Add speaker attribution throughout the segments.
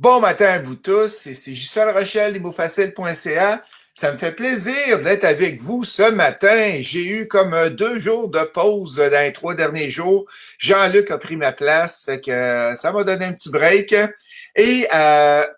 Speaker 1: Bon matin à vous tous, c'est Gisèle Rochelle, imofacile.ca. Ça me fait plaisir d'être avec vous ce matin. J'ai eu comme 2 jours de pause dans les 3 derniers jours. Jean-Luc a pris ma place, fait que ça m'a donné un petit break. Et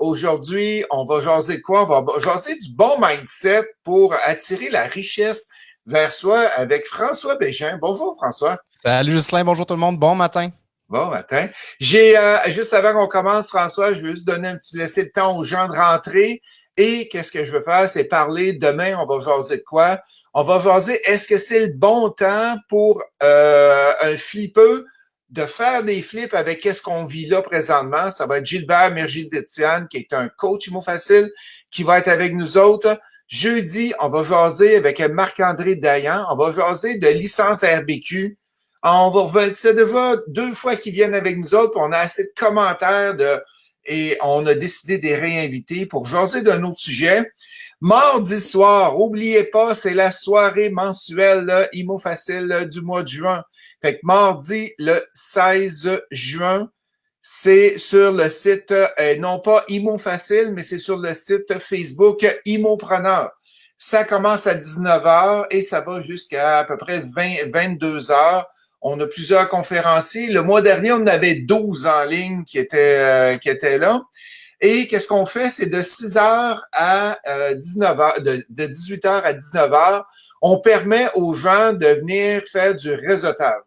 Speaker 1: aujourd'hui, on va jaser de quoi? On va jaser du bon mindset pour attirer la richesse vers soi avec François Bégin. Bonjour François.
Speaker 2: Salut Jocelyn, bonjour tout le monde, bon matin.
Speaker 1: Bon matin. J'ai juste avant qu'on commence, François, je veux juste donner un petit laisser de temps aux gens de rentrer. Et qu'est-ce que je veux faire, c'est parler demain, on va jaser de quoi? On va jaser, est-ce que c'est le bon temps pour un flippeux de faire des flips avec qu'est-ce qu'on vit là présentement? Ça va être Gilbert Mergile-Détienne, qui est un coach Imo Facile, qui va être avec nous autres. Jeudi, on va jaser avec Marc-André Dayan. On va jaser de licence RBQ. On va revenir, c'est déjà 2 fois qu'ils viennent avec nous autres, puis on a assez de commentaires et on a décidé de les réinviter pour jaser d'un autre sujet. Mardi soir, oubliez pas, c'est la soirée mensuelle là, Imo Facile du mois de juin. Fait que mardi, le 16 juin, c'est sur le site, non pas Imo Facile, mais c'est sur le site Facebook Imopreneur. Ça commence à 19h et ça va jusqu'à à peu près 22h. On a plusieurs conférenciers. Le mois dernier, on en avait 12 en ligne qui étaient là. Et qu'est-ce qu'on fait? C'est de 6h à 19h, de 18h à 19h, on permet aux gens de venir faire du réseautage.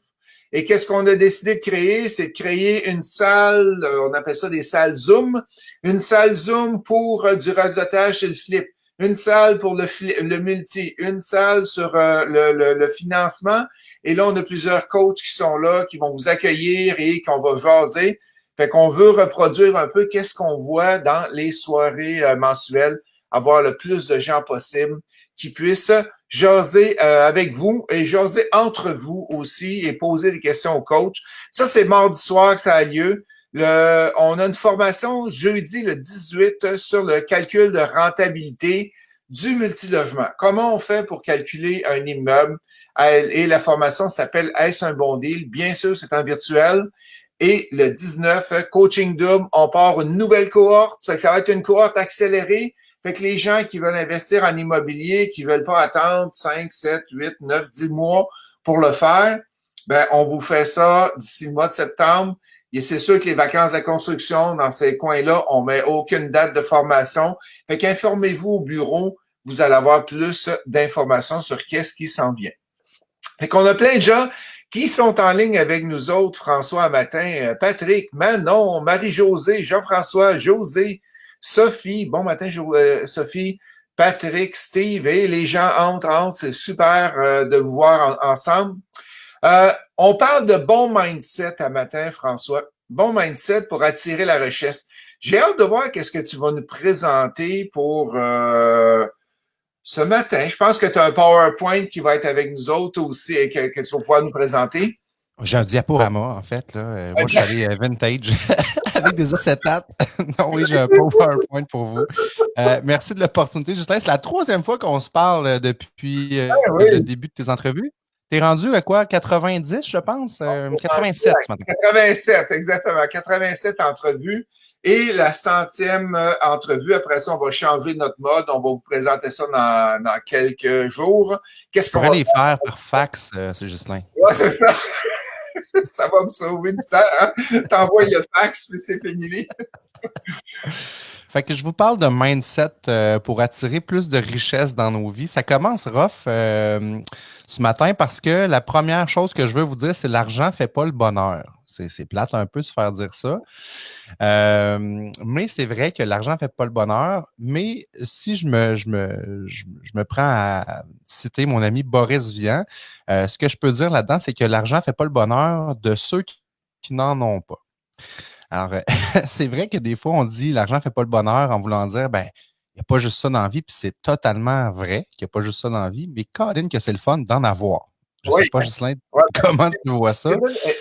Speaker 1: Et qu'est-ce qu'on a décidé de créer? C'est de créer une salle, on appelle ça des salles Zoom, une salle Zoom pour du réseautage sur le flip, une salle pour le multi, une salle sur le financement. Et là, on a plusieurs coachs qui sont là, qui vont vous accueillir et qu'on va jaser. Fait qu'on veut reproduire un peu qu'est-ce qu'on voit dans les soirées mensuelles, avoir le plus de gens possible qui puissent jaser avec vous et jaser entre vous aussi et poser des questions au coach. Ça, c'est mardi soir que ça a lieu. On a une formation jeudi le 18 sur le calcul de rentabilité du multilogement. Comment on fait pour calculer un immeuble? Et la formation s'appelle Est-ce un bon deal? Bien sûr, c'est en virtuel. Et le 19, Coaching Double, on part une nouvelle cohorte. Ça fait que ça va être une cohorte accélérée. Fait que les gens qui veulent investir en immobilier, qui veulent pas attendre 5, 7, 8, 9, 10 mois pour le faire, ben, on vous fait ça d'ici le mois de septembre. Et c'est sûr que les vacances de construction dans ces coins-là, on met aucune date de formation. Fait qu'informez-vous au bureau. Vous allez avoir plus d'informations sur qu'est-ce qui s'en vient. Fait qu'on a plein de gens qui sont en ligne avec nous autres, François, un matin, Patrick, Manon, Marie-Josée, Jean-François, José, Sophie, bon matin, Sophie, Patrick, Steve, et les gens entrent, c'est super de vous voir ensemble. On parle de bon mindset à matin, François. Bon mindset pour attirer la richesse. J'ai hâte de voir qu'est-ce que tu vas nous présenter pour ce matin. Je pense que tu as un PowerPoint qui va être avec nous autres aussi et que tu vas pouvoir nous présenter.
Speaker 2: J'ai un diaporama, en fait. Là. Moi, je suis allé vintage avec des acétates. Non, oui, j'ai un PowerPoint pour vous. Merci de l'opportunité, Justin. C'est la troisième fois qu'on se parle depuis le
Speaker 1: Oui.
Speaker 2: début de tes entrevues. T'es rendu à quoi? 90, je pense? 87 ce matin.
Speaker 1: 87, exactement. 87 entrevues. Et la centième entrevue, après ça, on va changer notre mode. On va vous présenter ça dans quelques jours.
Speaker 2: Je
Speaker 1: Qu'est-ce qu'on
Speaker 2: pourrais
Speaker 1: va
Speaker 2: les faire par fax, c'est Justin.
Speaker 1: faire? Ouais, c'est ça. Ça va me sauver du temps, hein? T'envoies le fax, puis c'est fini.
Speaker 2: Fait que je vous parle de mindset pour attirer plus de richesse dans nos vies. Ça commence rough ce matin parce que la première chose que je veux vous dire, c'est l'argent ne fait pas le bonheur. C'est plate un peu de se faire dire ça. Mais c'est vrai que l'argent ne fait pas le bonheur. Mais si je me prends à citer mon ami Boris Vian, ce que je peux dire là-dedans, c'est que l'argent ne fait pas le bonheur de ceux qui n'en ont pas. Alors, c'est vrai que des fois, on dit l'argent ne fait pas le bonheur en voulant dire, ben, il n'y a pas juste ça dans la vie, puis c'est totalement vrai qu'il n'y a pas juste ça dans la vie, mais Colin, que c'est le fun d'en avoir. Je ne sais
Speaker 1: Oui.
Speaker 2: pas, Ghislain,
Speaker 1: Ouais.
Speaker 2: comment tu vois ça?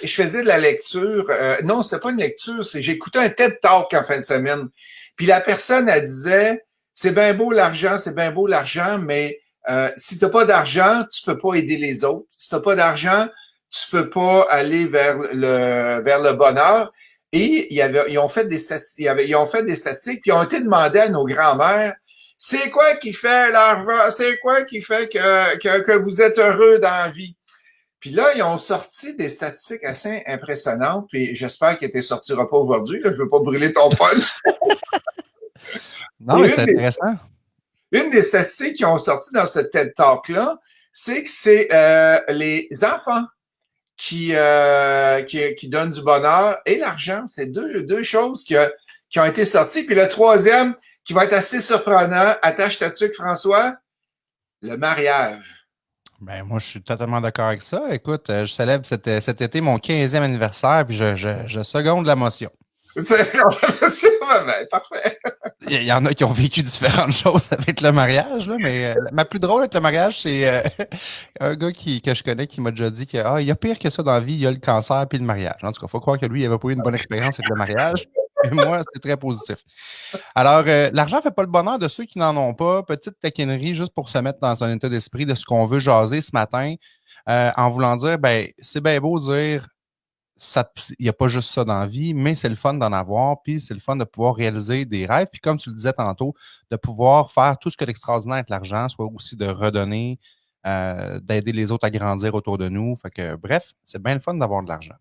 Speaker 1: Je faisais de la lecture. Non, c'était pas une lecture, c'est j'écoutais un TED Talk en fin de semaine. Puis la personne, elle disait, c'est bien beau l'argent, c'est bien beau l'argent, mais si t'as pas d'argent, tu peux pas aider les autres. Si t'as pas d'argent, tu peux pas aller vers le bonheur. Et ils ont fait des statistiques, ils ont fait des statistiques, puis ils ont été demandés à nos grands-mères, c'est quoi qui fait l'argent, c'est quoi qui fait que vous êtes heureux dans la vie? Puis là, ils ont sorti des statistiques assez impressionnantes, puis j'espère qu'elles ne sortira pas aujourd'hui, là, je veux pas brûler ton punch.
Speaker 2: Non, mais c'est intéressant.
Speaker 1: Une des statistiques qui ont sorti dans ce TED Talk-là, c'est que c'est les enfants qui donnent du bonheur et l'argent. C'est deux choses qui ont été sorties. Puis le troisième, qui va être assez surprenant, attache ta tuque, François, le mariage.
Speaker 2: Ben, moi, je suis totalement d'accord avec ça. Écoute, je célèbre cet été mon 15e anniversaire, puis je seconde la motion.
Speaker 1: Parfait.
Speaker 2: Il y en a qui ont vécu différentes choses avec le mariage, là, mais ma plus drôle avec le mariage, c'est un gars que je connais qui m'a déjà dit qu'il y a pire que ça dans la vie, il y a le cancer puis le mariage. En tout cas, il faut croire que lui, il n'avait pas eu une bonne expérience avec le mariage. Mais moi, c'est très positif. Alors, l'argent ne fait pas le bonheur de ceux qui n'en ont pas. Petite taquinerie juste pour se mettre dans un état d'esprit de ce qu'on veut jaser ce matin, en voulant dire, ben, c'est bien beau dire il n'y a pas juste ça dans la vie, mais c'est le fun d'en avoir, puis c'est le fun de pouvoir réaliser des rêves, puis comme tu le disais tantôt, de pouvoir faire tout ce que l'extraordinaire avec l'argent, soit aussi de redonner, d'aider les autres à grandir autour de nous. Fait que, bref, c'est bien le fun d'avoir de l'argent.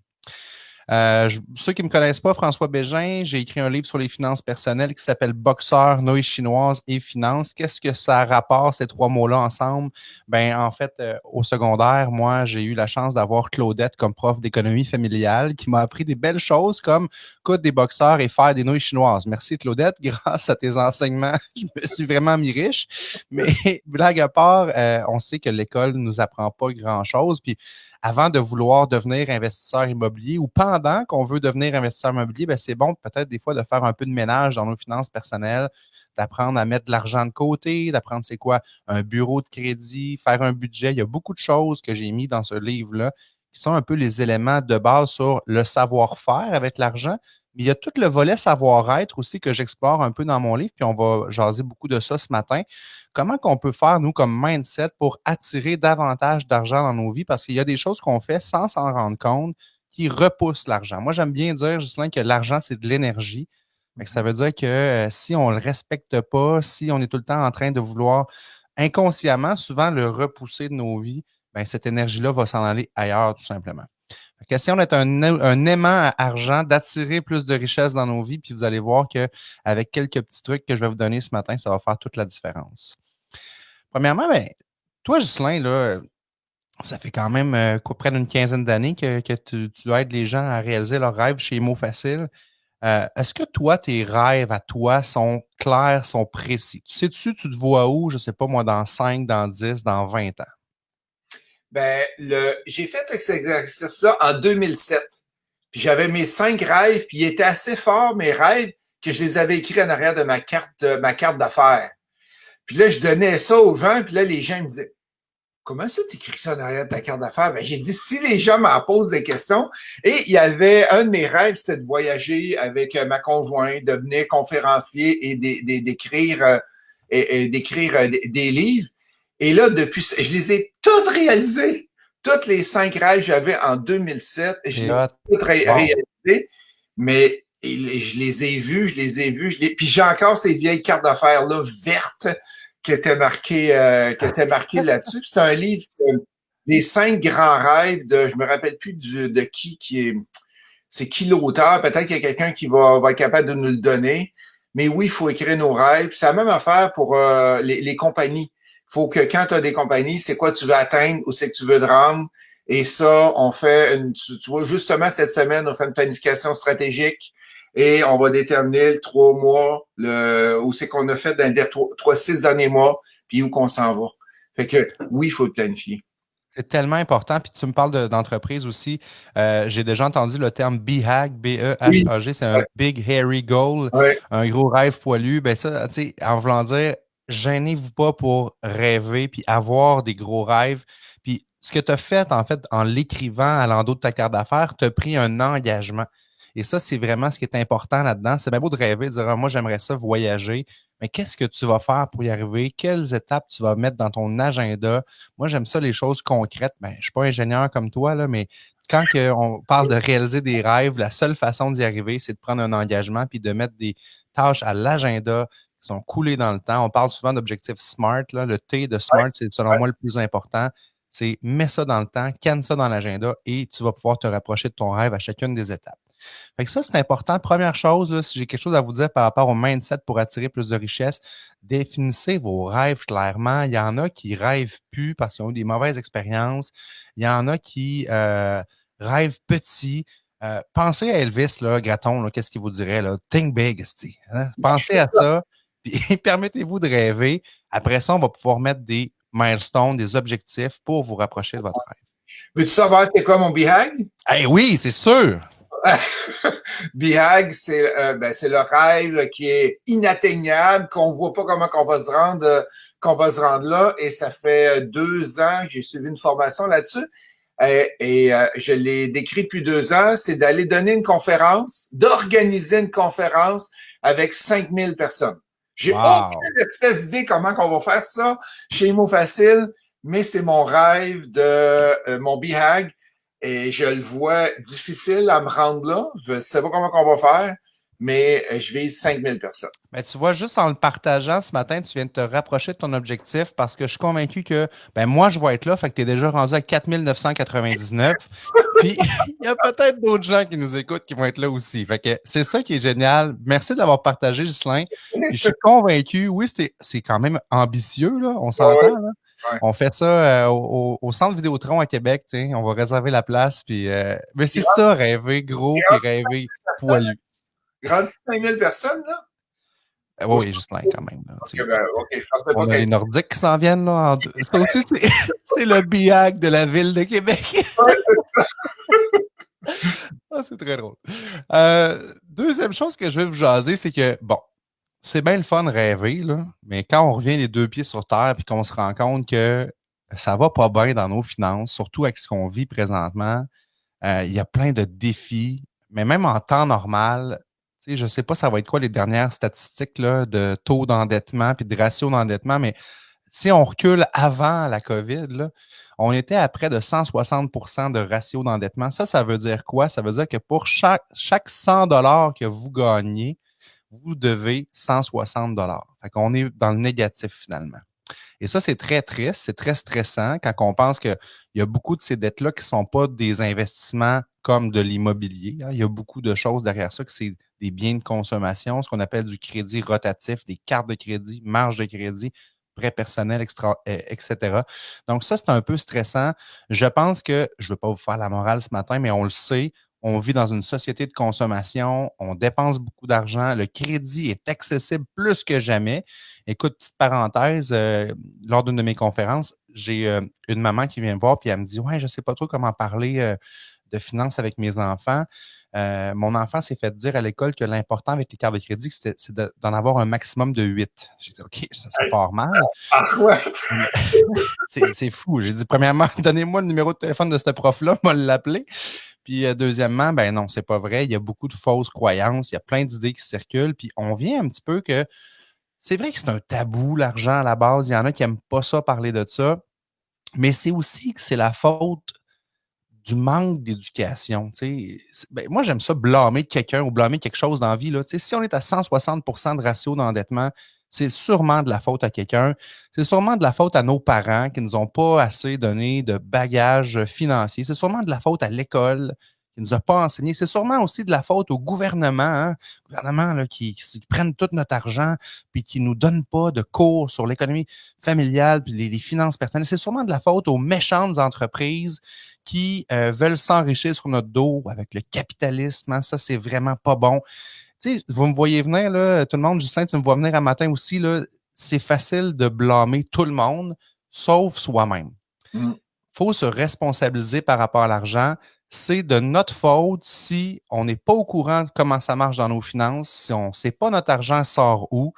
Speaker 2: Ceux qui ne me connaissent pas, François Bégin, j'ai écrit un livre sur les finances personnelles qui s'appelle Boxeur, nouilles chinoises et finances. Qu'est-ce que ça rapporte, ces trois mots-là ensemble? Ben, en fait, au secondaire, moi, j'ai eu la chance d'avoir Claudette comme prof d'économie familiale qui m'a appris des belles choses comme coudre des boxeurs et faire des nouilles chinoises. Merci, Claudette. Grâce à tes enseignements, je me suis vraiment mis riche. Mais blague à part, on sait que l'école ne nous apprend pas grand-chose. Puis, avant de vouloir devenir investisseur immobilier ou pendant qu'on veut devenir investisseur immobilier, ben c'est bon peut-être des fois de faire un peu de ménage dans nos finances personnelles, d'apprendre à mettre de l'argent de côté, d'apprendre c'est quoi un bureau de crédit, faire un budget. Il y a beaucoup de choses que j'ai mis dans ce livre-là qui sont un peu les éléments de base sur le savoir-faire avec l'argent. Mais il y a tout le volet savoir-être aussi que j'explore un peu dans mon livre, puis on va jaser beaucoup de ça ce matin. Comment qu'on peut faire, nous, comme mindset, pour attirer davantage d'argent dans nos vies? Parce qu'il y a des choses qu'on fait sans s'en rendre compte qui repoussent l'argent. Moi, j'aime bien dire, Ghislain, que l'argent, c'est de l'énergie. Ça veut dire que si on ne le respecte pas, si on est tout le temps en train de vouloir inconsciemment, souvent le repousser de nos vies, ben, cette énergie-là va s'en aller ailleurs, tout simplement. La question d'être un aimant à argent, d'attirer plus de richesse dans nos vies, puis vous allez voir qu'avec quelques petits trucs que je vais vous donner ce matin, ça va faire toute la différence. Premièrement, ben, toi, Ghislain, là, ça fait quand même près d'une quinzaine d'années que tu aides les gens à réaliser leurs rêves chez Mots Facile. Est-ce que toi, tes rêves à toi sont clairs, sont précis? Tu sais-tu, tu te vois où, je ne sais pas moi, dans 5, dans 10, dans 20 ans?
Speaker 1: Ben, j'ai fait cet exercice-là en 2007. Puis j'avais mes 5 rêves, puis ils étaient assez forts, mes rêves, que je les avais écrits en arrière de ma carte d'affaires. Puis là, je donnais ça aux gens, puis là, les gens me disaient, comment ça, t'écris ça en arrière de ta carte d'affaires? Ben, j'ai dit, si les gens m'en posent des questions, et il y avait un de mes rêves, c'était de voyager avec ma conjointe, de devenir conférencier et d'écrire des livres. Et là, depuis, je les ai toutes réalisées. Toutes les 5 rêves que j'avais en 2007, je les ai toutes réalisées. Mais je les ai vus, puis j'ai encore ces vieilles cartes d'affaires-là vertes qui étaient marquées là-dessus. C'est un livre, les 5 grands rêves je me rappelle plus de c'est qui l'auteur. Peut-être qu'il y a quelqu'un qui va être capable de nous le donner. Mais oui, il faut écrire nos rêves. C'est la même affaire pour les compagnies. Il faut que quand tu as des compagnies, c'est quoi tu veux atteindre, où c'est que tu veux te rendre. Et ça, on fait tu vois, justement, cette semaine, on fait une planification stratégique et on va déterminer le 3 mois, où c'est qu'on a fait dans les 6 derniers mois, puis où qu'on s'en va. Fait que oui, il faut le planifier.
Speaker 2: C'est tellement important. Puis tu me parles d'entreprise aussi. J'ai déjà entendu le terme BHAG, B-E-H-A-G. C'est un Big Hairy Goal, un gros rêve poilu. Ben ça, tu sais, en voulant dire, gênez-vous pas pour rêver puis avoir des gros rêves. Puis ce que tu as fait, en fait, en l'écrivant à l'endos de ta carte d'affaires, tu as pris un engagement. Et ça, c'est vraiment ce qui est important là-dedans. C'est bien beau de rêver, de dire, ah, moi, j'aimerais ça voyager, mais qu'est-ce que tu vas faire pour y arriver? Quelles étapes tu vas mettre dans ton agenda? Moi, j'aime ça, les choses concrètes. Ben, je ne suis pas ingénieur comme toi, là, mais quand on parle de réaliser des rêves, la seule façon d'y arriver, c'est de prendre un engagement puis de mettre des tâches à l'agenda qui sont coulées dans le temps. On parle souvent d'objectifs SMART. Là. Le T de
Speaker 1: Ouais,
Speaker 2: SMART, c'est selon
Speaker 1: ouais.
Speaker 2: moi le plus important. C'est mets ça dans le temps, canne ça dans l'agenda et tu vas pouvoir te rapprocher de ton rêve à chacune des étapes. Fait que ça, c'est important. Première chose, là, si j'ai quelque chose à vous dire par rapport au mindset pour attirer plus de richesse, définissez vos rêves clairement. Il y en a qui rêvent plus parce qu'ils ont eu des mauvaises expériences. Il y en a qui rêvent petit. Pensez à Elvis, là, Gratton, là, qu'est-ce qu'il vous dirait? Là? Think big, hein? Pensez à ça, puis permettez-vous de rêver. Après ça, on va pouvoir mettre des milestones, des objectifs pour vous rapprocher de votre rêve.
Speaker 1: Veux-tu savoir c'est quoi mon BHAG?
Speaker 2: Eh oui, c'est sûr!
Speaker 1: BHAG, c'est le rêve qui est inatteignable, qu'on voit pas comment qu'on va se rendre là. Et ça fait 2 ans que j'ai suivi une formation là-dessus. Je l'ai décrit depuis 2 ans, c'est d'aller donner une conférence, d'organiser une conférence avec 5000 personnes. J'ai
Speaker 2: Wow!
Speaker 1: aucune espèce d'idée comment qu'on va faire ça chez Imo Facile, mais c'est mon rêve de mon BHAG. Et je le vois difficile à me rendre là. Je ne sais pas comment on va faire, mais je vise 5000 personnes.
Speaker 2: Mais tu vois, juste en le partageant ce matin, tu viens de te rapprocher de ton objectif parce que je suis convaincu que moi, je vais être là, fait que tu es déjà rendu à 4999. Puis il y a peut-être d'autres gens qui nous écoutent qui vont être là aussi. Fait que c'est ça qui est génial. Merci de l'avoir partagé, Ghislain. Puis je suis convaincu, oui, c'est quand même ambitieux, là, on
Speaker 1: Ouais,
Speaker 2: s'entend. Là.
Speaker 1: ouais.
Speaker 2: On fait ça au Centre Vidéotron à Québec, on va réserver la place. Puis, mais c'est ça, rêver gros puis rêver poilu.
Speaker 1: Grande 5000 personnes, là?
Speaker 2: Oui, Ghislain, quand même. Là,
Speaker 1: Okay, ben, OK, je pensais pas
Speaker 2: on a les
Speaker 1: qu'elle...
Speaker 2: Nordiques qui s'en viennent. Là, ça aussi, c'est le BIAC de la ville de Québec. Ah, c'est très drôle. Deuxième chose que je vais vous jaser, c'est que, bon, c'est bien le fun de rêver, là, mais quand on revient les deux pieds sur terre et qu'on se rend compte que ça va pas bien dans nos finances, surtout avec ce qu'on vit présentement, il y a plein de défis, mais même en temps normal, je ne sais pas ça va être quoi les dernières statistiques là, de taux d'endettement et de ratio d'endettement, mais si on recule avant la COVID, là, on était à près de 160 de ratio d'endettement. Ça veut dire quoi? Ça veut dire que pour chaque 100 que vous gagnez, vous devez 160 Fait qu'on est dans le négatif finalement. Et ça, c'est très triste, c'est très stressant quand on pense qu'il y a beaucoup de ces dettes-là qui ne sont pas des investissements comme de l'immobilier. Hein. Il y a beaucoup de choses derrière ça, que c'est des biens de consommation, ce qu'on appelle du crédit rotatif, des cartes de crédit, marge de crédit, prêt personnel, etc. Donc, ça, c'est un peu stressant. Je pense que, je ne veux pas vous faire la morale ce matin, mais on le sait, on vit dans une société de consommation, on dépense beaucoup d'argent, le crédit est accessible plus que jamais. Écoute, petite parenthèse, lors d'une de mes conférences, j'ai une maman qui vient me voir et elle me dit ouais, je ne sais pas trop comment parler de finances avec mes enfants. Mon enfant s'est fait dire à l'école que l'important avec les cartes de crédit, c'est d'en avoir un maximum de 8. J'ai dit OK, ça part mal.
Speaker 1: Ah, ouais.
Speaker 2: C'est fou. J'ai dit premièrement, donnez-moi le numéro de téléphone de ce prof-là, moi l'appeler. Puis deuxièmement, ben non, c'est pas vrai. Il y a beaucoup de fausses croyances, il y a plein d'idées qui circulent. Puis on vient un petit peu que c'est vrai que c'est un tabou, l'argent à la base. Il y en a qui n'aiment pas ça, parler de ça. Mais c'est aussi que c'est la faute du manque d'éducation. Ben, moi, j'aime ça blâmer quelqu'un ou blâmer quelque chose dans la vie. Là. Si on est à 160 de ratio d'endettement, c'est sûrement de la faute à quelqu'un. C'est sûrement de la faute à nos parents qui ne nous ont pas assez donné de bagages financiers. C'est sûrement de la faute à l'école qui ne nous a pas enseigné. C'est sûrement aussi de la faute au gouvernement, hein? Le gouvernement là, qui prennent tout notre argent puis qui ne nous donnent pas de cours sur l'économie familiale puis les finances personnelles. C'est sûrement de la faute aux méchantes entreprises qui veulent s'enrichir sur notre dos avec le capitalisme. Hein? Ça, c'est vraiment pas bon. Tu sais, vous me voyez venir, là, tout le monde, Justin, tu me vois venir un matin aussi, là, c'est facile de blâmer tout le monde, sauf soi-même.
Speaker 1: Mm.
Speaker 2: Faut se responsabiliser par rapport à l'argent. C'est de notre faute si on n'est pas au courant de comment ça marche dans nos finances, si on ne sait pas notre argent sort où.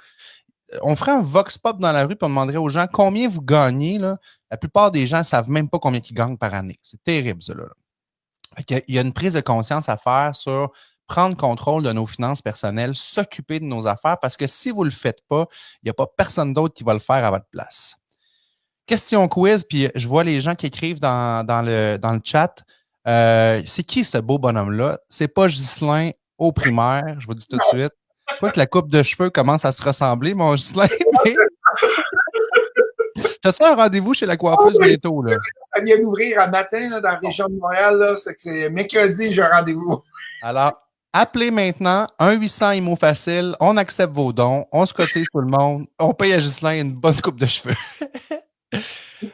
Speaker 2: On ferait un vox pop dans la rue et on demanderait aux gens combien vous gagnez. Là. La plupart des gens ne savent même pas combien ils gagnent par année. C'est terrible, ça. Là. Il y a une prise de conscience à faire sur prendre contrôle de nos finances personnelles, s'occuper de nos affaires, parce que si vous ne le faites pas, il n'y a pas personne d'autre qui va le faire à votre place. Question quiz, puis je vois les gens qui écrivent dans le chat. C'est qui ce beau bonhomme-là? C'est pas Ghislain au primaire, je vous dis tout de suite. Quoique la coupe de cheveux commence à se ressembler, mon Ghislain, mais t'as-tu un rendez-vous chez la
Speaker 1: Oh
Speaker 2: coiffeuse
Speaker 1: oui,
Speaker 2: bientôt, là?
Speaker 1: ça vient d'ouvrir à matin là, dans la région de Montréal. Là, c'est que c'est mercredi, j'ai un rendez-vous.
Speaker 2: Alors, appelez maintenant 1-800 IMO Facile, on accepte vos dons, on se cotise tout le monde, on paye à Ghislain une bonne coupe de cheveux.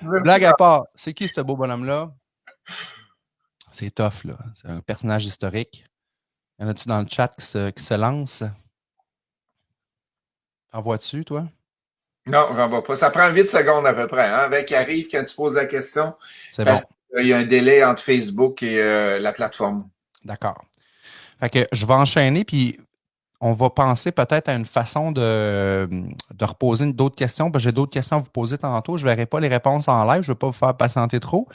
Speaker 2: Blague à part, c'est qui ce beau bonhomme-là? C'est tough, là. C'est un personnage historique. Y en a-tu dans le chat qui se lance? En vois-tu, toi?
Speaker 1: Non, j'en vois pas. Ça prend 8 secondes à peu près, hein, avec qui arrive quand tu poses la question,
Speaker 2: C'est bon.
Speaker 1: parce qu'il y a un délai entre Facebook et la plateforme.
Speaker 2: D'accord. Fait que je vais enchaîner, puis on va penser peut-être à une façon de reposer d'autres questions. Parce que j'ai d'autres questions à vous poser tantôt. Je ne verrai pas les réponses en live. Je ne veux pas vous faire patienter trop.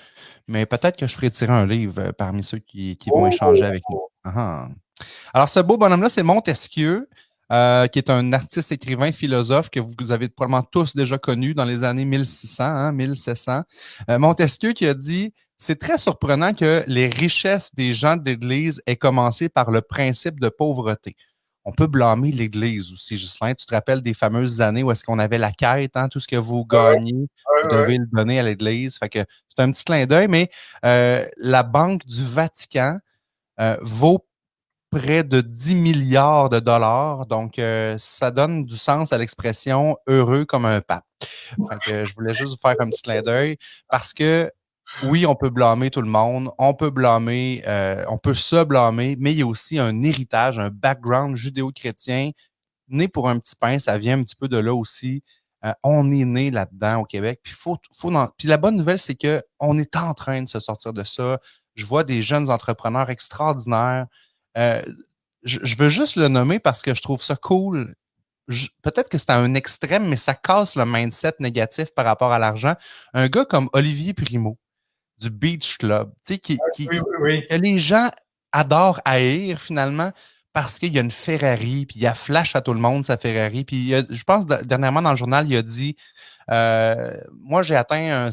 Speaker 2: Mais peut-être que je ferai tirer un livre parmi ceux qui vont échanger avec nous. Ah. Alors, ce beau bonhomme-là, c'est Montesquieu, qui est un artiste, écrivain, philosophe que vous avez probablement tous déjà connu dans les années 1600, hein, 1700. Montesquieu qui a dit c'est très surprenant que les richesses des gens de l'Église aient commencé par le principe de pauvreté. On peut blâmer l'Église aussi, Ghislain. Tu te rappelles des fameuses années où est-ce qu'on avait la quête, hein, tout ce que vous gagnez, vous
Speaker 1: Ouais.
Speaker 2: devez le donner à l'Église. Fait que c'est un petit clin d'œil, mais la Banque du Vatican vaut près de 10 milliards de dollars. Donc, ça donne du sens à l'expression heureux comme un pape. Fait que je voulais juste vous faire un petit clin d'œil parce que oui, on peut blâmer tout le monde, on peut blâmer, on peut se blâmer, mais il y a aussi un héritage, un background judéo-chrétien. Né pour un petit pain, ça vient un petit peu de là aussi. On est né là-dedans au Québec. Puis la bonne nouvelle, c'est qu'on est en train de se sortir de ça. Je vois des jeunes entrepreneurs extraordinaires. Euh, je veux juste le nommer parce que je trouve ça cool. Peut-être que c'est à un extrême, mais ça casse le mindset négatif par rapport à l'argent. Un gars comme Olivier Primo du Beach Club, tu sais,
Speaker 1: Oui, oui, oui.
Speaker 2: que les gens adorent haïr finalement parce qu'il y a une Ferrari, puis il a flash à tout le monde sa Ferrari. Puis je pense dernièrement dans le journal, il a dit moi, j'ai atteint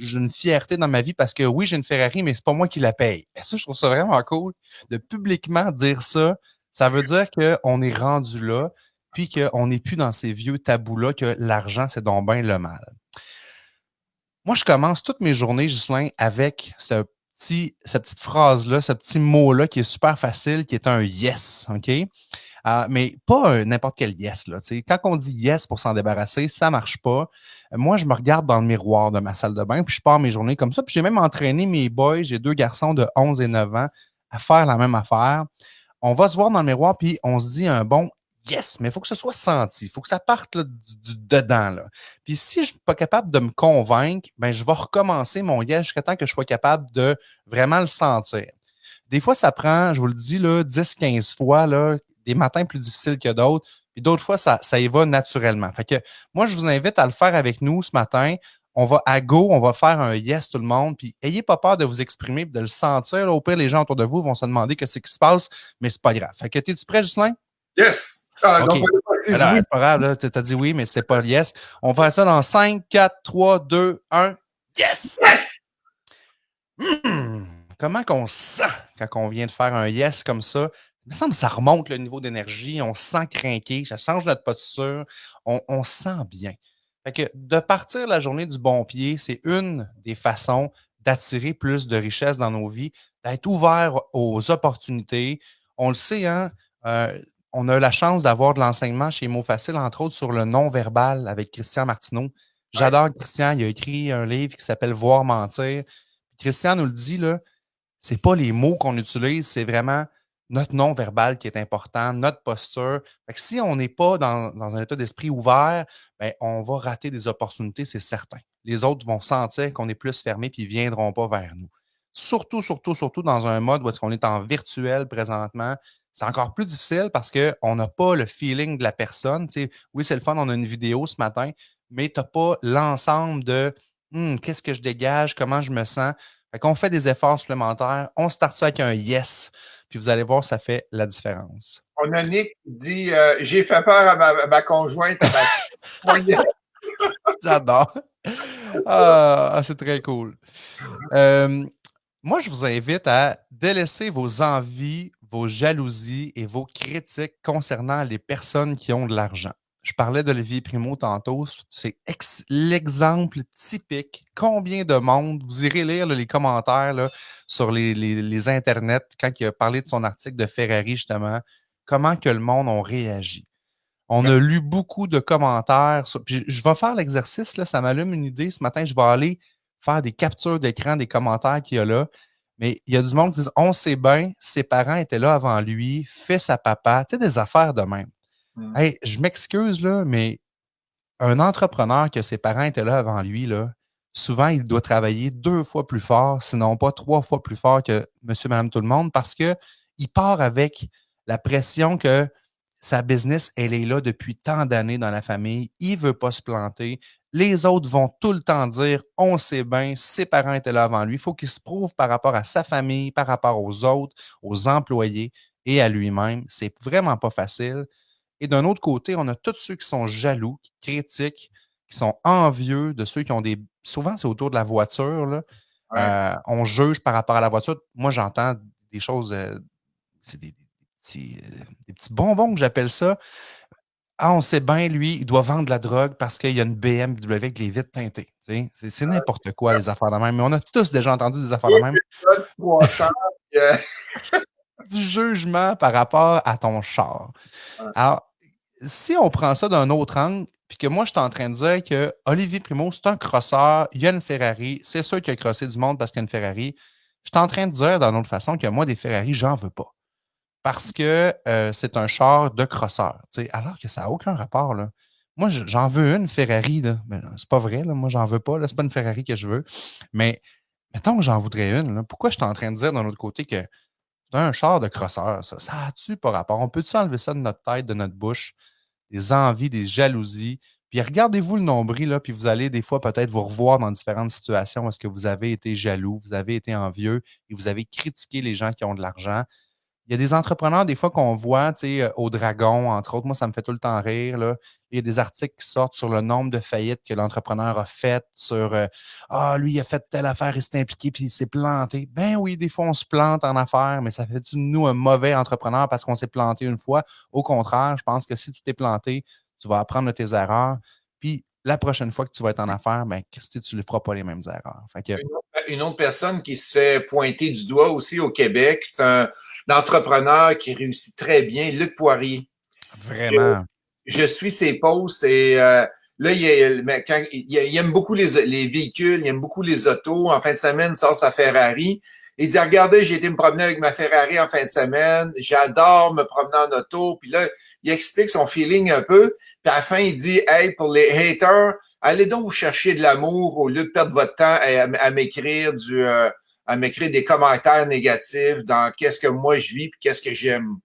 Speaker 2: j'ai une fierté dans ma vie parce que oui, j'ai une Ferrari, mais c'est pas moi qui la paye. Et ça, je trouve ça vraiment cool de publiquement dire ça. Ça veut dire qu'on est rendu là, puis qu'on n'est plus dans ces vieux tabous-là que l'argent, c'est donc bien le mal. Moi, je commence toutes mes journées, Ghislain, avec cette petite phrase-là, ce petit mot-là qui est super facile, qui est un yes, OK? Mais pas n'importe quel yes. Là, quand on dit yes pour s'en débarrasser, ça ne marche pas. Moi, je me regarde dans le miroir de ma salle de bain, puis je pars mes journées comme ça. Puis j'ai même entraîné mes boys, j'ai 2 garçons de 11 et 9 ans, à faire la même affaire. On va se voir dans le miroir, puis on se dit un bon yes, mais il faut que ce soit senti. Il faut que ça parte là, du dedans. Là. Puis si je ne suis pas capable de me convaincre, ben, je vais recommencer mon yes jusqu'à temps que je sois capable de vraiment le sentir. Des fois, ça prend, je vous le dis, là, 10-15 fois, là, des matins plus difficiles que d'autres, puis d'autres fois, ça y va naturellement. Fait que moi, je vous invite à le faire avec nous ce matin. On va à go, on va faire un yes tout le monde, puis ayez pas peur de vous exprimer, de le sentir. Là, au pire, les gens autour de vous vont se demander qu'est-ce qui se passe, mais c'est pas grave. Fait que es-tu prêt, Justin?
Speaker 1: Yes!
Speaker 2: OK.
Speaker 1: Donc, on
Speaker 2: Alors,
Speaker 1: oui.
Speaker 2: c'est pas grave, tu as dit oui, mais c'est pas yes. On va faire ça dans 5, 4, 3, 2, 1. Yes! Comment qu'on se sent quand on vient de faire un yes comme ça? Il me semble que ça remonte le niveau d'énergie, on se sent craqué, ça change notre posture, on se sent bien. Fait que de partir la journée du bon pied, c'est une des façons d'attirer plus de richesse dans nos vies, d'être ouvert aux opportunités. On le sait, hein? On a la chance d'avoir de l'enseignement chez Mots Facile, entre autres sur le non-verbal avec Christian Martineau.
Speaker 1: Ouais.
Speaker 2: J'adore Christian, il a écrit un livre qui s'appelle Voir mentir. Christian nous le dit, là, c'est pas les mots qu'on utilise, c'est vraiment notre non-verbal qui est important, notre posture. Fait que si on n'est pas dans un état d'esprit ouvert, ben, on va rater des opportunités, c'est certain. Les autres vont sentir qu'on est plus fermé puis ils ne viendront pas vers nous. Surtout, surtout, surtout dans un mode où est-ce qu'on est en virtuel présentement. C'est encore plus difficile parce qu'on n'a pas le feeling de la personne. Tu sais, oui, c'est le fun, on a une vidéo ce matin, mais tu n'as pas l'ensemble de qu'est-ce que je dégage, comment je me sens. Fait qu'on fait des efforts supplémentaires, on start ça avec un yes, puis vous allez voir, ça fait la différence.
Speaker 1: On a Nick qui dit j'ai fait peur à ma conjointe à ma
Speaker 2: J'adore. Ah, c'est très cool. Moi, je vous invite à délaisser vos envies, vos jalousies et vos critiques concernant les personnes qui ont de l'argent. Je parlais d'Olivier Primo tantôt, c'est l'exemple typique. Combien de monde, vous irez lire là, les commentaires là, sur les internets quand il a parlé de son article de Ferrari, justement, comment que le monde a réagi. On
Speaker 1: Ouais.
Speaker 2: a lu beaucoup de commentaires. Puis je vais faire l'exercice, là, ça m'allume une idée. Ce matin, je vais aller faire des captures d'écran des commentaires qu'il y a là. Mais il y a du monde qui dit on sait bien, ses parents étaient là avant lui, fils à papa, tu sais, des affaires de même.
Speaker 1: Mm.
Speaker 2: Hey, je m'excuse, là, mais un entrepreneur que ses parents étaient là avant lui, là, souvent, il doit travailler 2 fois plus fort, sinon pas 3 fois plus fort que monsieur, madame, tout le monde, parce que il part avec la pression que sa business, elle est là depuis tant d'années dans la famille. Il ne veut pas se planter. Les autres vont tout le temps dire on sait bien, ses parents étaient là avant lui. Il faut qu'il se prouve par rapport à sa famille, par rapport aux autres, aux employés et à lui-même. C'est vraiment pas facile. Et d'un autre côté, on a tous ceux qui sont jaloux, qui critiquent, qui sont envieux de ceux qui ont des. Souvent, c'est autour de la voiture, là.
Speaker 1: Ouais.
Speaker 2: On juge par rapport à la voiture. Moi, j'entends des choses. C'est des petits bonbons que j'appelle ça. Ah, on sait bien, lui, il doit vendre de la drogue parce qu'il y a une BMW avec les vitres teintées. Tu sais, c'est n'importe quoi, des affaires de même. Mais on a tous déjà entendu des affaires de même.
Speaker 1: Code 300, puis,
Speaker 2: Du jugement par rapport à ton char.
Speaker 1: ouais.
Speaker 2: Alors, si on prend ça d'un autre angle, puis que moi, je suis en train de dire que Olivier Primo, c'est un crosseur, il y a une Ferrari, c'est sûr qu'il a crossé du monde parce qu'il y a une Ferrari. Je suis en train de dire d'une autre façon que moi, des Ferrari, j'en veux pas. Parce que c'est un char de crosseur. Alors que ça n'a aucun rapport. Là. Moi, j'en veux une Ferrari. Là. Ben, c'est pas vrai. Là. Moi, j'en veux pas. Là. C'est pas une Ferrari que je veux. Mais mettons que j'en voudrais une. Là. Pourquoi je suis en train de dire d'un autre côté que c'est un char de crosseur, ça? Ça a-tu pas rapport? On peut-tu enlever ça de notre tête, de notre bouche? Des envies, des jalousies. Puis regardez-vous le nombril, là, puis vous allez des fois peut-être vous revoir dans différentes situations où est-ce que vous avez été jaloux, vous avez été envieux et vous avez critiqué les gens qui ont de l'argent. Il y a des entrepreneurs, des fois, qu'on voit, tu sais, au Dragon, entre autres. Moi, ça me fait tout le temps rire, là. Il y a des articles qui sortent sur le nombre de faillites que l'entrepreneur a faites, sur ah, lui, il a fait telle affaire, il s'est impliqué, puis il s'est planté. Ben oui, des fois, on se plante en affaires, mais ça fait de nous un mauvais entrepreneur parce qu'on s'est planté une fois. Au contraire, je pense que si tu t'es planté, tu vas apprendre de tes erreurs. Puis la prochaine fois que tu vas être en affaires, ben, Christy, tu ne feras pas les mêmes erreurs. Fait que,
Speaker 1: Une autre personne qui se fait pointer du doigt aussi au Québec, c'est un entrepreneur qui réussit très bien, Luc Poirier. Je,
Speaker 2: vraiment.
Speaker 1: je suis ses posts et là, il aime beaucoup les véhicules, il aime beaucoup les autos. En fin de semaine, il sort sa Ferrari. Il dit, regardez, j'ai été me promener avec ma Ferrari en fin de semaine. J'adore me promener en auto. Puis là, il explique son feeling un peu. Puis à la fin, il dit, hey, pour les haters, allez donc vous chercher de l'amour au lieu de perdre votre temps à m'écrire à m'écrire des commentaires négatifs dans qu'est-ce que moi je vis puis qu'est-ce que j'aime.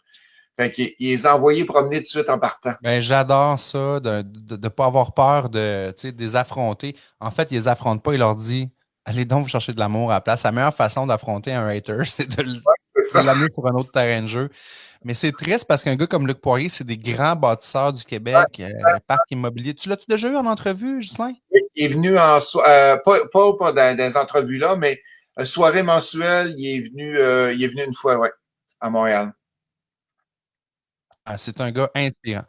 Speaker 1: Fait qu'il les a envoyés promener tout de suite en partant.
Speaker 2: Ben, j'adore ça, de ne pas avoir peur de les affronter. En fait, ils les affrontent pas, il leur dit allez donc vous chercher de l'amour à la place. La meilleure façon d'affronter un hater, c'est
Speaker 1: C'est
Speaker 2: de
Speaker 1: ça.
Speaker 2: l'amener sur un autre terrain de jeu. Mais c'est triste parce qu'un gars comme Luc Poirier, c'est des grands bâtisseurs du Québec, parc immobilier. Tu l'as-tu déjà eu en entrevue, Ghislain?
Speaker 1: Il est venu pas dans des entrevues-là, mais soirée mensuelle, il est venu une fois, ouais, à Montréal.
Speaker 2: Ah, c'est un gars inspirant.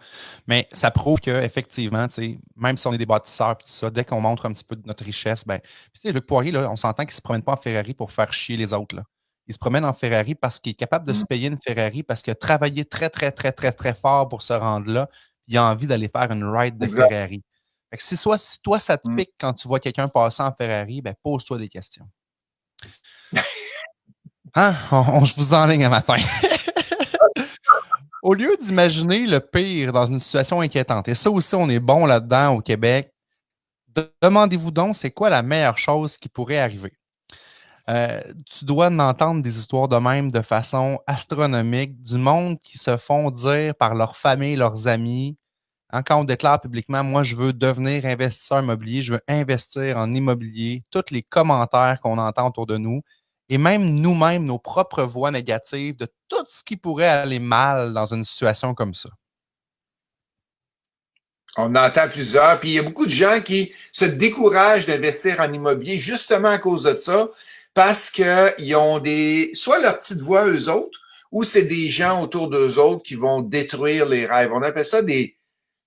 Speaker 2: Mais ça prouve qu'effectivement, même si on est des bâtisseurs et tout ça, dès qu'on montre un petit peu de notre richesse, ben, puis, Luc Poirier, là, on s'entend qu'il ne se promène pas en Ferrari pour faire chier les autres. Là. Il se promène en Ferrari parce qu'il est capable de se
Speaker 1: Mm.
Speaker 2: payer une Ferrari, parce qu'il a travaillé très, très, très, très, très fort pour se rendre là. Il a envie d'aller faire une ride de
Speaker 1: Exact.
Speaker 2: Ferrari. Fait que si toi, ça te
Speaker 1: Mm.
Speaker 2: pique quand tu vois quelqu'un passer en Ferrari, ben, pose-toi des questions. Hein? Je vous enligne un matin. Au lieu d'imaginer le pire dans une situation inquiétante, et ça aussi, on est bon là-dedans au Québec, demandez-vous donc, c'est quoi la meilleure chose qui pourrait arriver? Tu dois en entendre des histoires de même de façon astronomique, du monde qui se font dire par leur famille, leurs amis, hein, quand on déclare publiquement, moi, je veux devenir investisseur immobilier, je veux investir en immobilier, tous les commentaires qu'on entend autour de nous, et même nous-mêmes, nos propres voix négatives de tout ce qui pourrait aller mal dans une situation comme ça.
Speaker 1: On entend plusieurs, puis il y a beaucoup de gens qui se découragent d'investir en immobilier justement à cause de ça, parce qu'ils ont soit leur petite voix eux autres, ou c'est des gens autour d'eux autres qui vont détruire les rêves. On appelle ça des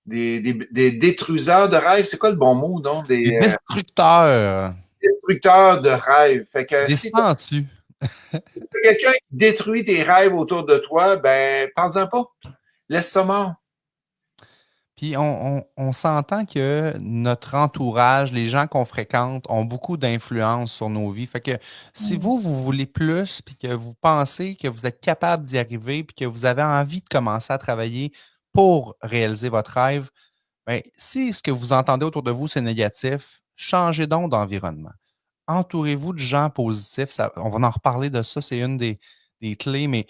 Speaker 1: détruiseurs de rêves. C'est quoi le bon mot, non?
Speaker 2: Des
Speaker 1: Des
Speaker 2: destructeurs,
Speaker 1: destructeurs de rêves. Fait que
Speaker 2: des
Speaker 1: si t'as
Speaker 2: sentus.
Speaker 1: quelqu'un qui détruit tes rêves autour de toi, ben, parle-en pas. Laisse ça mort.
Speaker 2: Puis on s'entend que notre entourage, les gens qu'on fréquente, ont beaucoup d'influence sur nos vies. Fait que si vous voulez plus, puis que vous pensez que vous êtes capable d'y arriver, puis que vous avez envie de commencer à travailler pour réaliser votre rêve, bien, si ce que vous entendez autour de vous, c'est négatif, changez donc d'environnement. Entourez-vous de gens positifs. On va en reparler de ça, c'est une des clés, mais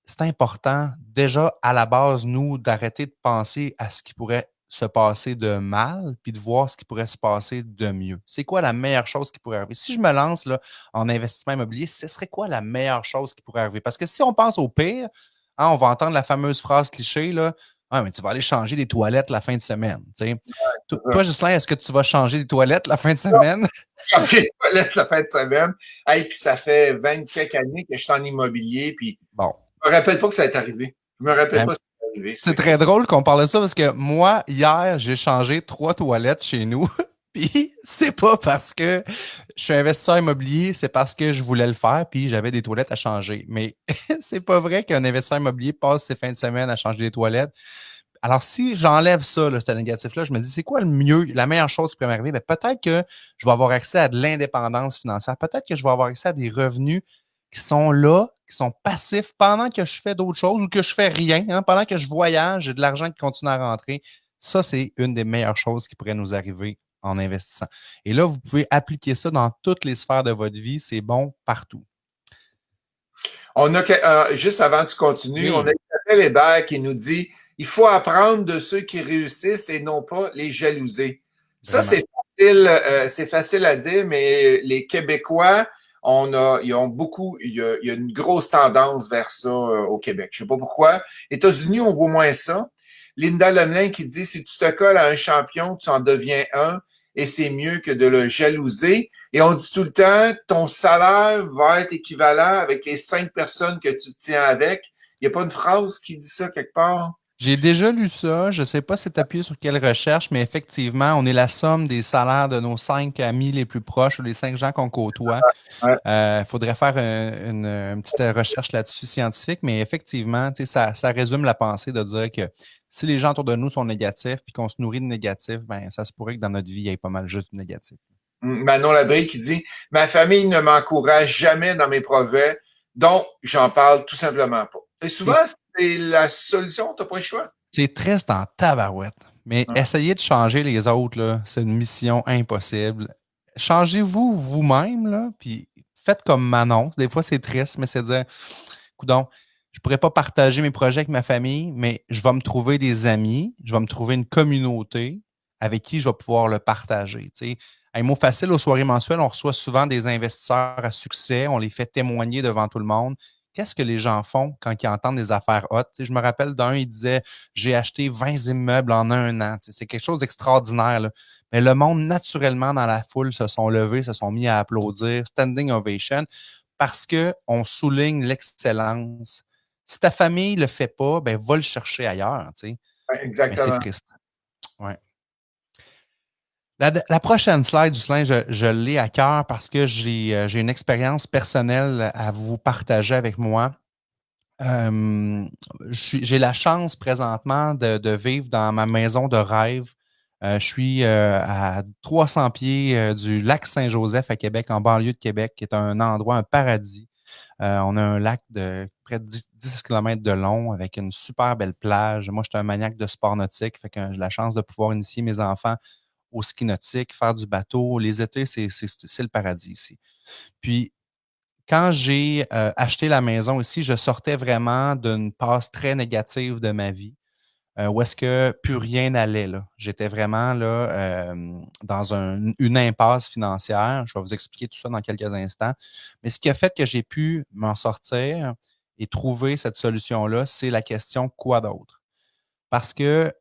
Speaker 2: c'est important, déjà, à la base, nous, d'arrêter de penser à ce qui pourrait se passer de mal, puis de voir ce qui pourrait se passer de mieux. C'est quoi la meilleure chose qui pourrait arriver? Si je me lance là, en investissement immobilier, ce serait quoi la meilleure chose qui pourrait arriver? Parce que si on pense au pire, hein, on va entendre la fameuse phrase cliché, là, ah, mais tu vas aller changer des toilettes la fin de semaine. Tu sais. Toi, Ghislain, est-ce que tu vas changer des toilettes la fin de semaine?
Speaker 1: Changer les toilettes la fin de semaine. Hey, puis ça fait 20 quelques années que je suis en immobilier, puis
Speaker 2: Bon.
Speaker 1: je me rappelle pas que ça est arrivé. Je me rappelle
Speaker 2: Ben,
Speaker 1: pas que ça est arrivé.
Speaker 2: c'est très drôle qu'on parle de ça parce que moi, hier, j'ai changé 3 toilettes chez nous. Puis c'est pas parce que je suis investisseur immobilier, c'est parce que je voulais le faire, puis j'avais des toilettes à changer. Mais c'est pas vrai qu'un investisseur immobilier passe ses fins de semaine à changer des toilettes. Alors, si j'enlève ça, là, ce négatif-là, je me dis, c'est quoi le mieux, la meilleure chose qui peut m'arriver? Ben, peut-être que je vais avoir accès à de l'indépendance financière. Peut-être que je vais avoir accès à des revenus qui sont là, qui sont passifs pendant que je fais d'autres choses ou que je fais rien, hein, pendant que je voyage, j'ai de l'argent qui continue à rentrer. Ça, c'est une des meilleures choses qui pourrait nous arriver en investissant. Et là, vous pouvez appliquer ça dans toutes les sphères de votre vie. C'est bon partout.
Speaker 1: On a, juste avant que tu continues, on a
Speaker 2: Oui,
Speaker 1: Isabelle Hébert qui nous dit il faut apprendre de ceux qui réussissent et non pas les jalouser. Ça,
Speaker 2: vraiment.
Speaker 1: c'est facile à dire, mais les Québécois, ils ont beaucoup, il y a une grosse tendance vers ça au Québec. Je sais pas pourquoi. États-Unis, on voit moins ça. Linda Lemelin qui dit si tu te colles à un champion, tu en deviens un et c'est mieux que de le jalouser. Et on dit tout le temps, ton salaire va être équivalent avec les 5 personnes que tu tiens avec. Il n'y a pas une phrase qui dit ça quelque part?
Speaker 2: J'ai déjà lu ça. Je ne sais pas si tu appuyé sur quelle recherche, mais effectivement, on est la somme des salaires de nos 5 amis les plus proches ou les 5 gens qu'on côtoie.
Speaker 1: Ouais.
Speaker 2: Il faudrait faire une petite recherche là-dessus scientifique, mais effectivement, ça résume la pensée de dire que si les gens autour de nous sont négatifs puis qu'on se nourrit de négatifs, ben, ça se pourrait que dans notre vie, il y ait pas mal juste de négatifs.
Speaker 1: Manon Labrie qui dit ma famille ne m'encourage jamais dans mes projets, donc j'en parle tout simplement pas. Et souvent,
Speaker 2: C'est
Speaker 1: c'est la solution, t'as pas le choix.
Speaker 2: c'est triste en tabarouette, mais
Speaker 1: Ouais.
Speaker 2: essayer de changer les autres, là, c'est une mission impossible. Changez-vous vous-même, là, puis faites comme Manon. Des fois, c'est triste, mais c'est de dire, coudonc, je pourrais pas partager mes projets avec ma famille, mais je vais me trouver des amis, je vais me trouver une communauté avec qui je vais pouvoir le partager. Tu sais. Un mot facile, aux soirées mensuelles, on reçoit souvent des investisseurs à succès, on les fait témoigner devant tout le monde. Qu'est-ce que les gens font quand ils entendent des affaires hautes? Tu sais, je me rappelle d'un, il disait j'ai acheté 20 immeubles en un an. Tu sais, c'est quelque chose d'extraordinaire. Là. Mais le monde, naturellement, dans la foule, se sont levés, se sont mis à applaudir, standing ovation, parce qu'on souligne l'excellence. Si ta famille ne le fait pas, ben, va le chercher ailleurs. Tu sais. Mais c'est
Speaker 1: Exactement.
Speaker 2: triste. Ouais. La prochaine slide, Ghislain, je l'ai à cœur parce que j'ai une expérience personnelle à vous partager avec moi. Euh, j'ai la chance présentement de vivre dans ma maison de rêve. Je suis à 300 pieds du lac Saint-Joseph à Québec, en banlieue de Québec, qui est un endroit, un paradis. On a un lac de près de 10 km de long avec une super belle plage. Moi, je suis un maniaque de sport nautique, fait que j'ai la chance de pouvoir initier mes enfants au ski nautique, faire du bateau. Les étés, c'est le paradis ici. Puis, quand j'ai acheté la maison ici, je sortais vraiment d'une passe très négative de ma vie, où est-ce que plus rien n'allait, là. J'étais vraiment là, dans une impasse financière. Je vais vous expliquer tout ça dans quelques instants. Mais ce qui a fait que j'ai pu m'en sortir et trouver cette solution-là, c'est la question quoi d'autre? Parce que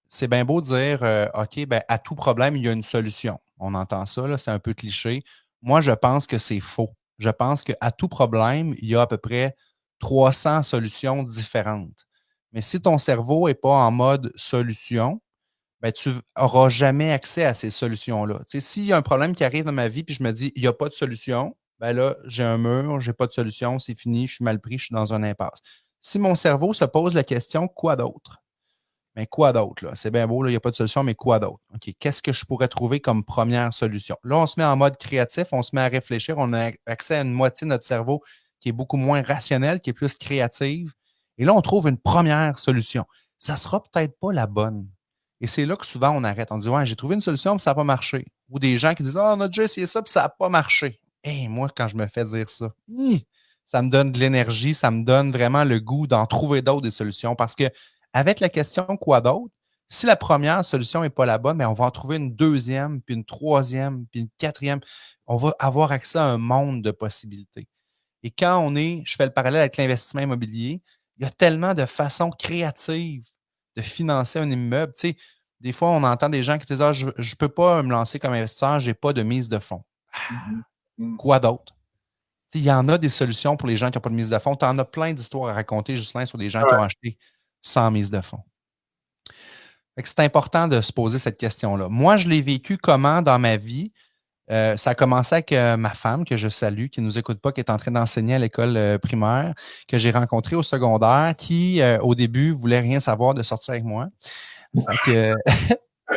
Speaker 2: c'est bien beau de dire OK, ben, à tout problème, il y a une solution. On entend ça, là, c'est un peu cliché. Moi, je pense que c'est faux. Je pense qu'à tout problème, il y a à peu près 300 solutions différentes. Mais si ton cerveau n'est pas en mode solution, ben, tu n'auras jamais accès à ces solutions-là. Tu sais, s'il y a un problème qui arrive dans ma vie, puis je me dis, il n'y a pas de solution, ben là, j'ai un mur, j'ai pas de solution, c'est fini, je suis mal pris, je suis dans un impasse. Si mon cerveau se pose la question, quoi d'autre? Mais quoi d'autre, là? C'est bien beau, là, il n'y a pas de solution, mais quoi d'autre? OK, qu'est-ce que je pourrais trouver comme première solution? Là, on se met en mode créatif, on se met à réfléchir, on a accès à une moitié de notre cerveau qui est beaucoup moins rationnelle, qui est plus créative. Et là, on trouve une première solution. Ça ne sera peut-être pas la bonne. Et c'est là que souvent on arrête. On dit, ouais, j'ai trouvé une solution, mais ça n'a pas marché. Ou des gens qui disent, ah, on a déjà essayé ça, puis ça n'a pas marché. Et moi, quand je me fais dire ça, ça me donne de l'énergie, ça me donne vraiment le goût d'en trouver d'autres des solutions. Parce que avec la question quoi d'autre, si la première solution n'est pas la bonne, mais on va en trouver une deuxième, puis une troisième, puis une quatrième. On va avoir accès à un monde de possibilités. Et quand je fais le parallèle avec l'investissement immobilier, il y a tellement de façons créatives de financer un immeuble. Tu sais, des fois, on entend des gens qui disent, ah, je ne peux pas me lancer comme investisseur, je n'ai pas de mise de fonds. Quoi d'autre? Tu sais, il y en a des solutions pour les gens qui n'ont pas de mise de fonds. Tu en as plein d'histoires à raconter, Justin, sur des gens qui ont acheté sans mise de fonds. C'est important de se poser cette question-là. Moi, je l'ai vécu comment dans ma vie? Ça a commencé avec ma femme, que je salue, qui ne nous écoute pas, qui est en train d'enseigner à l'école primaire, que j'ai rencontrée au secondaire, qui, au début, voulait rien savoir de sortir avec moi. Fait que,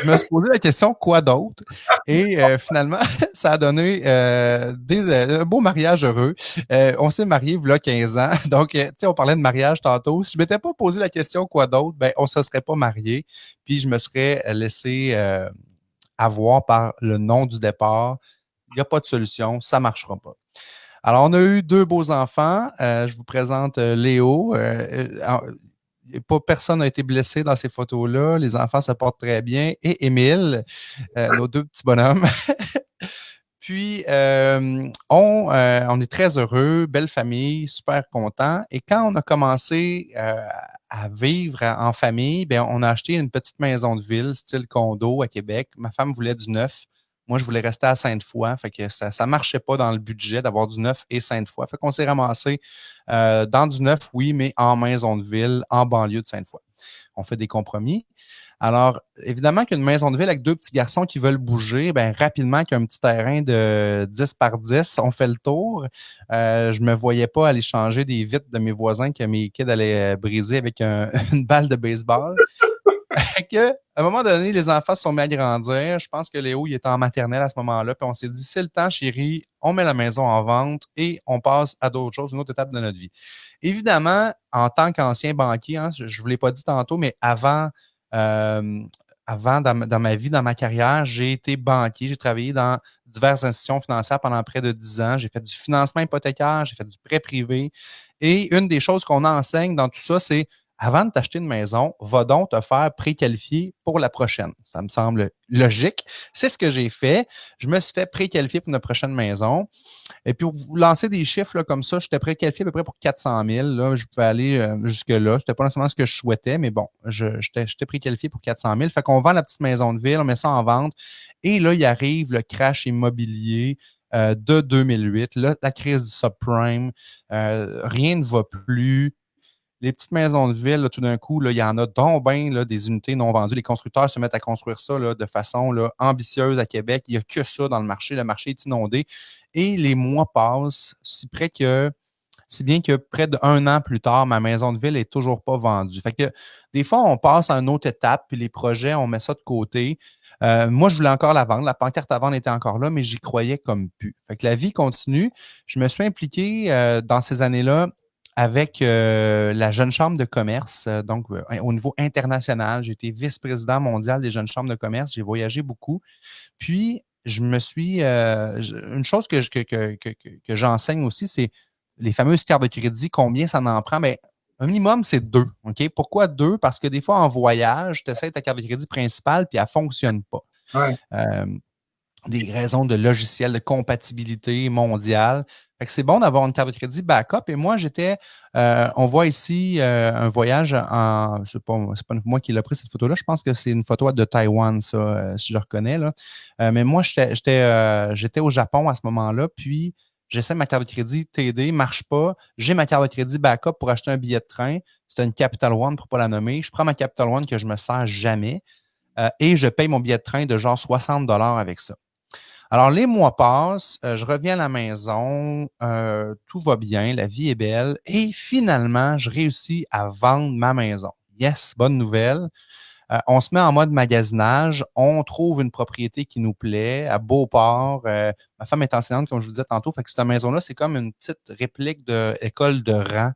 Speaker 2: je me suis posé la question, quoi d'autre? Et finalement, ça a donné un beau mariage heureux. On s'est mariés il y a 15 ans. Donc, tu sais, on parlait de mariage tantôt. Si je ne m'étais pas posé la question, quoi d'autre? Ben, on ne se serait pas mariés. Puis, je me serais laissé avoir par le nom du départ. Il n'y a pas de solution, ça ne marchera pas. Alors, on a eu 2 beaux enfants. Je vous présente Léo. Personne n'a été blessé dans ces photos-là. Les enfants se portent très bien. Et Émile, nos 2 petits bonhommes. Puis, on est très heureux, belle famille, super content. Et quand on a commencé à vivre en famille, bien, on a acheté une petite maison de ville, style condo à Québec. Ma femme voulait du neuf. Moi, je voulais rester à Sainte-Foy. Fait que ça ne marchait pas dans le budget d'avoir du neuf et Sainte-Foy. Fait qu'on s'est ramassé dans du neuf, oui, mais en maison de ville, en banlieue de Sainte-Foy. On fait des compromis. Alors, évidemment qu'une maison de ville avec 2 petits garçons qui veulent bouger, bien, rapidement, qu'un petit terrain de 10 par 10, on fait le tour. Je ne me voyais pas aller changer des vitres de mes voisins que mes kids allaient briser avec une balle de baseball. À un moment donné, les enfants se sont mis à grandir. Je pense que Léo, il était en maternelle à ce moment-là. Puis on s'est dit, c'est le temps, chérie, on met la maison en vente et on passe à d'autres choses, une autre étape de notre vie. Évidemment, en tant qu'ancien banquier, je ne vous l'ai pas dit tantôt, mais avant dans ma vie, dans ma carrière, j'ai été banquier. J'ai travaillé dans diverses institutions financières pendant près de 10 ans. J'ai fait du financement hypothécaire, j'ai fait du prêt privé. Et une des choses qu'on enseigne dans tout ça, c'est avant de t'acheter une maison, va donc te faire préqualifier pour la prochaine. Ça me semble logique. C'est ce que j'ai fait. Je me suis fait préqualifier pour une prochaine maison. Et puis, pour vous lancer des chiffres là, comme ça, j'étais préqualifié à peu près pour 400 000. Là, je pouvais aller jusque-là. Ce n'était pas nécessairement ce que je souhaitais, mais bon, j'étais préqualifié pour 400 000. Fait qu'on vend la petite maison de ville, on met ça en vente. Et là, il arrive le crash immobilier de 2008, là, la crise du subprime. Rien ne va plus. Les petites maisons de ville, là, tout d'un coup, là, il y en a donc bien là, des unités non vendues. Les constructeurs se mettent à construire ça là, de façon là, ambitieuse à Québec. Il n'y a que ça dans le marché. Le marché est inondé. Et les mois passent, si bien que près d'un an plus tard, ma maison de ville n'est toujours pas vendue. Fait que des fois, on passe à une autre étape, puis les projets, on met ça de côté. Moi, je voulais encore la vendre. La pancarte à vendre était encore là, mais j'y croyais comme plus. Fait que la vie continue. Je me suis impliqué dans ces années-là avec la Jeune Chambre de commerce, donc au niveau international. J'ai été vice-président mondial des Jeunes Chambres de commerce. J'ai voyagé beaucoup. Puis, je me suis. Une chose que j'enseigne aussi, c'est les fameuses cartes de crédit, combien ça en prend? Bien, un minimum, c'est 2. OK? Pourquoi 2? Parce que des fois, en voyage, tu essaies ta carte de crédit principale puis elle ne fonctionne pas.
Speaker 1: Ouais.
Speaker 2: des raisons de logiciel, de compatibilité mondiale. Fait que c'est bon d'avoir une carte de crédit backup. Et moi, on voit ici un voyage c'est pas moi qui l'ai pris cette photo-là. Je pense que c'est une photo de Taïwan, ça, si je reconnais, là. Mais moi, j'étais au Japon à ce moment-là, puis j'essaie ma carte de crédit TD, marche pas. J'ai ma carte de crédit backup pour acheter un billet de train. C'était une Capital One pour ne pas la nommer. Je prends ma Capital One que je me sers jamais et je paye mon billet de train de genre 60 avec ça. Alors, les mois passent, je reviens à la maison, tout va bien, la vie est belle et finalement, je réussis à vendre ma maison. Yes, bonne nouvelle. On se met en mode magasinage, on trouve une propriété qui nous plaît à Beauport. Ma femme est enseignante, comme je vous disais tantôt, fait que cette maison-là, c'est comme une petite réplique d'école de rang.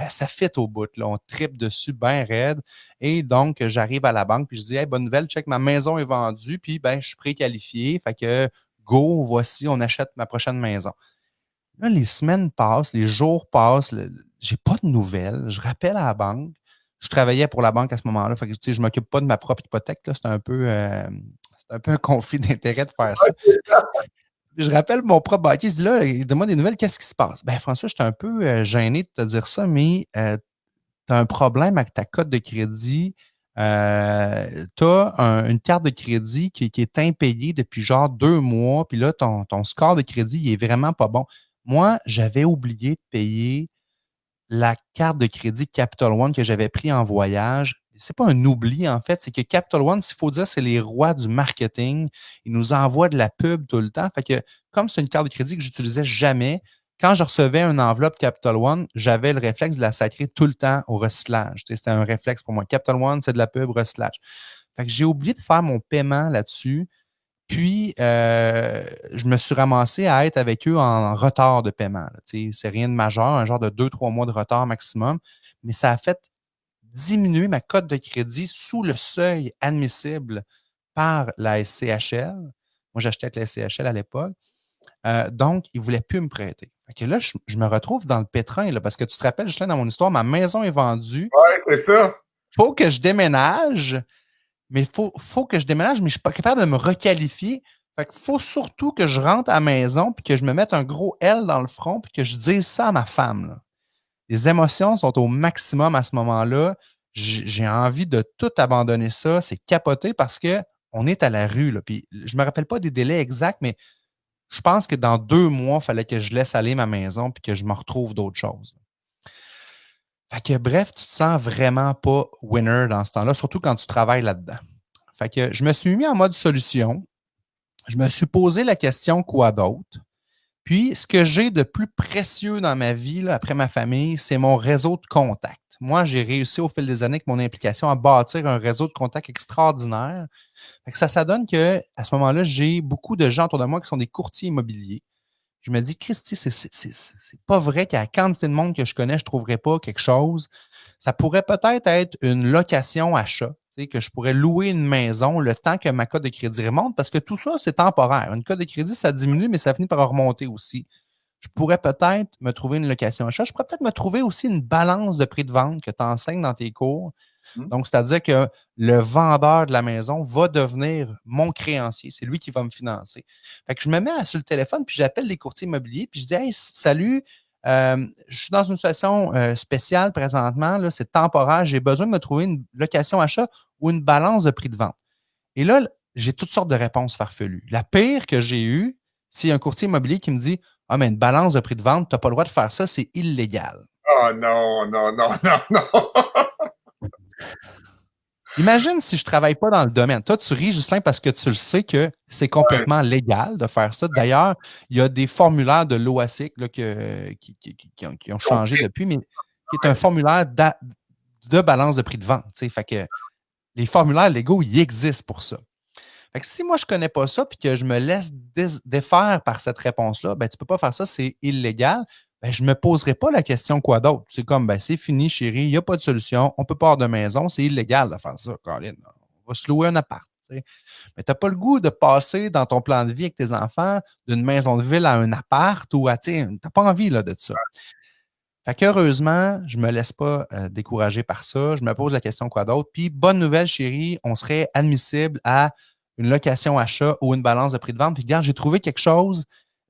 Speaker 2: Ça fit au bout, là. On tripe dessus bien raide. Et donc, j'arrive à la banque, puis je dis, hey, bonne nouvelle, check, ma maison est vendue, puis ben, je suis préqualifié. Fait que go, voici, on achète ma prochaine maison. Là, les semaines passent, les jours passent, j'ai pas de nouvelles. Je rappelle à la banque. Je travaillais pour la banque à ce moment-là. Fait que, tu sais, je ne m'occupe pas de ma propre hypothèque. Là. C'est un peu un conflit d'intérêt de faire ça. Puis je rappelle mon propre banquier. Je dis là, il demande des nouvelles, qu'est-ce qui se passe? Ben, François, je suis un peu gêné de te dire ça, mais tu as un problème avec ta cote de crédit. Tu as une carte de crédit qui est impayée depuis genre 2 mois, puis là, ton score de crédit, il est vraiment pas bon. Moi, j'avais oublié de payer la carte de crédit Capital One que j'avais pris en voyage. C'est pas un oubli, en fait, c'est que Capital One, s'il faut dire, c'est les rois du marketing. Ils nous envoient de la pub tout le temps. Fait que, comme c'est une carte de crédit que j'utilisais jamais, quand je recevais une enveloppe Capital One, j'avais le réflexe de la sacrer tout le temps au recyclage. Tu sais, c'était un réflexe pour moi. Capital One, c'est de la pub, recyclage. Fait que j'ai oublié de faire mon paiement là-dessus. Puis, je me suis ramassé à être avec eux en retard de paiement. C'est rien de majeur, un genre de 2, 3 mois de retard maximum, mais ça a fait diminuer ma cote de crédit sous le seuil admissible par la SCHL. Moi, j'achetais avec la SCHL à l'époque. Donc, ils ne voulaient plus me prêter. Fait que là, je me retrouve dans le pétrin, là, parce que tu te rappelles, Justin, dans mon histoire, ma maison est vendue.
Speaker 1: Ouais, c'est ça.
Speaker 2: Il faut que je déménage. Mais il faut que je déménage, mais je ne suis pas capable de me requalifier. Fait qu'il faut surtout que je rentre à la maison puis que je me mette un gros L dans le front puis que je dise ça à ma femme. Là. Les émotions sont au maximum à ce moment-là. J'ai envie de tout abandonner ça. C'est capoté parce qu'on est à la rue. Là. Puis je ne me rappelle pas des délais exacts, mais je pense que dans 2 mois, il fallait que je laisse aller ma maison puis que je me retrouve d'autres choses. Fait que bref, tu te sens vraiment pas winner dans ce temps-là, surtout quand tu travailles là-dedans. Fait que je me suis mis en mode solution. Je me suis posé la question quoi d'autre. Puis, ce que j'ai de plus précieux dans ma vie, là, après ma famille, c'est mon réseau de contacts. Moi, j'ai réussi au fil des années avec mon implication à bâtir un réseau de contacts extraordinaire. Fait que ça donne qu'à ce moment-là, j'ai beaucoup de gens autour de moi qui sont des courtiers immobiliers. Je me dis, Christy, c'est pas vrai qu'à la quantité de monde que je connais, je ne trouverais pas quelque chose. Ça pourrait peut-être être une location achat, que je pourrais louer une maison le temps que ma cote de crédit remonte, parce que tout ça, c'est temporaire. Une cote de crédit, ça diminue, mais ça finit par remonter aussi. Je pourrais peut-être me trouver une location achat. Je pourrais peut-être me trouver aussi une balance de prix de vente que tu enseignes dans tes cours. Donc, c'est-à-dire que le vendeur de la maison va devenir mon créancier. C'est lui qui va me financer. Fait que je me mets sur le téléphone, puis j'appelle les courtiers immobiliers, puis je dis, hey, salut, je suis dans une situation spéciale présentement, là, c'est temporaire, j'ai besoin de me trouver une location achat ou une balance de prix de vente. Et là, j'ai toutes sortes de réponses farfelues. La pire que j'ai eue, c'est un courtier immobilier qui me dit, ah, mais une balance de prix de vente, tu n'as pas le droit de faire ça, c'est illégal.
Speaker 1: Oh non, non, non, non, non.
Speaker 2: Imagine si je ne travaille pas dans le domaine. Toi, tu ris, Justin, parce que tu le sais que c'est complètement légal de faire ça. D'ailleurs, il y a des formulaires de l'OASIC là, qui ont changé depuis, mais qui est un formulaire de balance de prix de vente. Fait que les formulaires légaux, ils existent pour ça. Fait que si moi, je ne connais pas ça puis que je me laisse défaire par cette réponse-là, ben, tu ne peux pas faire ça, c'est illégal. Ben, je ne me poserai pas la question quoi d'autre. C'est comme, ben, c'est fini, chérie, il n'y a pas de solution, on peut pas avoir de maison, c'est illégal de faire ça, Colin. On va se louer un appart. T'sais. Mais tu n'as pas le goût de passer dans ton plan de vie avec tes enfants d'une maison de ville à un appart ou à, tu n'as pas envie là, de ça. Fait qu'heureusement, je ne me laisse pas décourager par ça. Je me pose la question quoi d'autre. Puis, bonne nouvelle, chérie, on serait admissible à une location achat ou une balance de prix de vente. Puis regarde, j'ai trouvé quelque chose,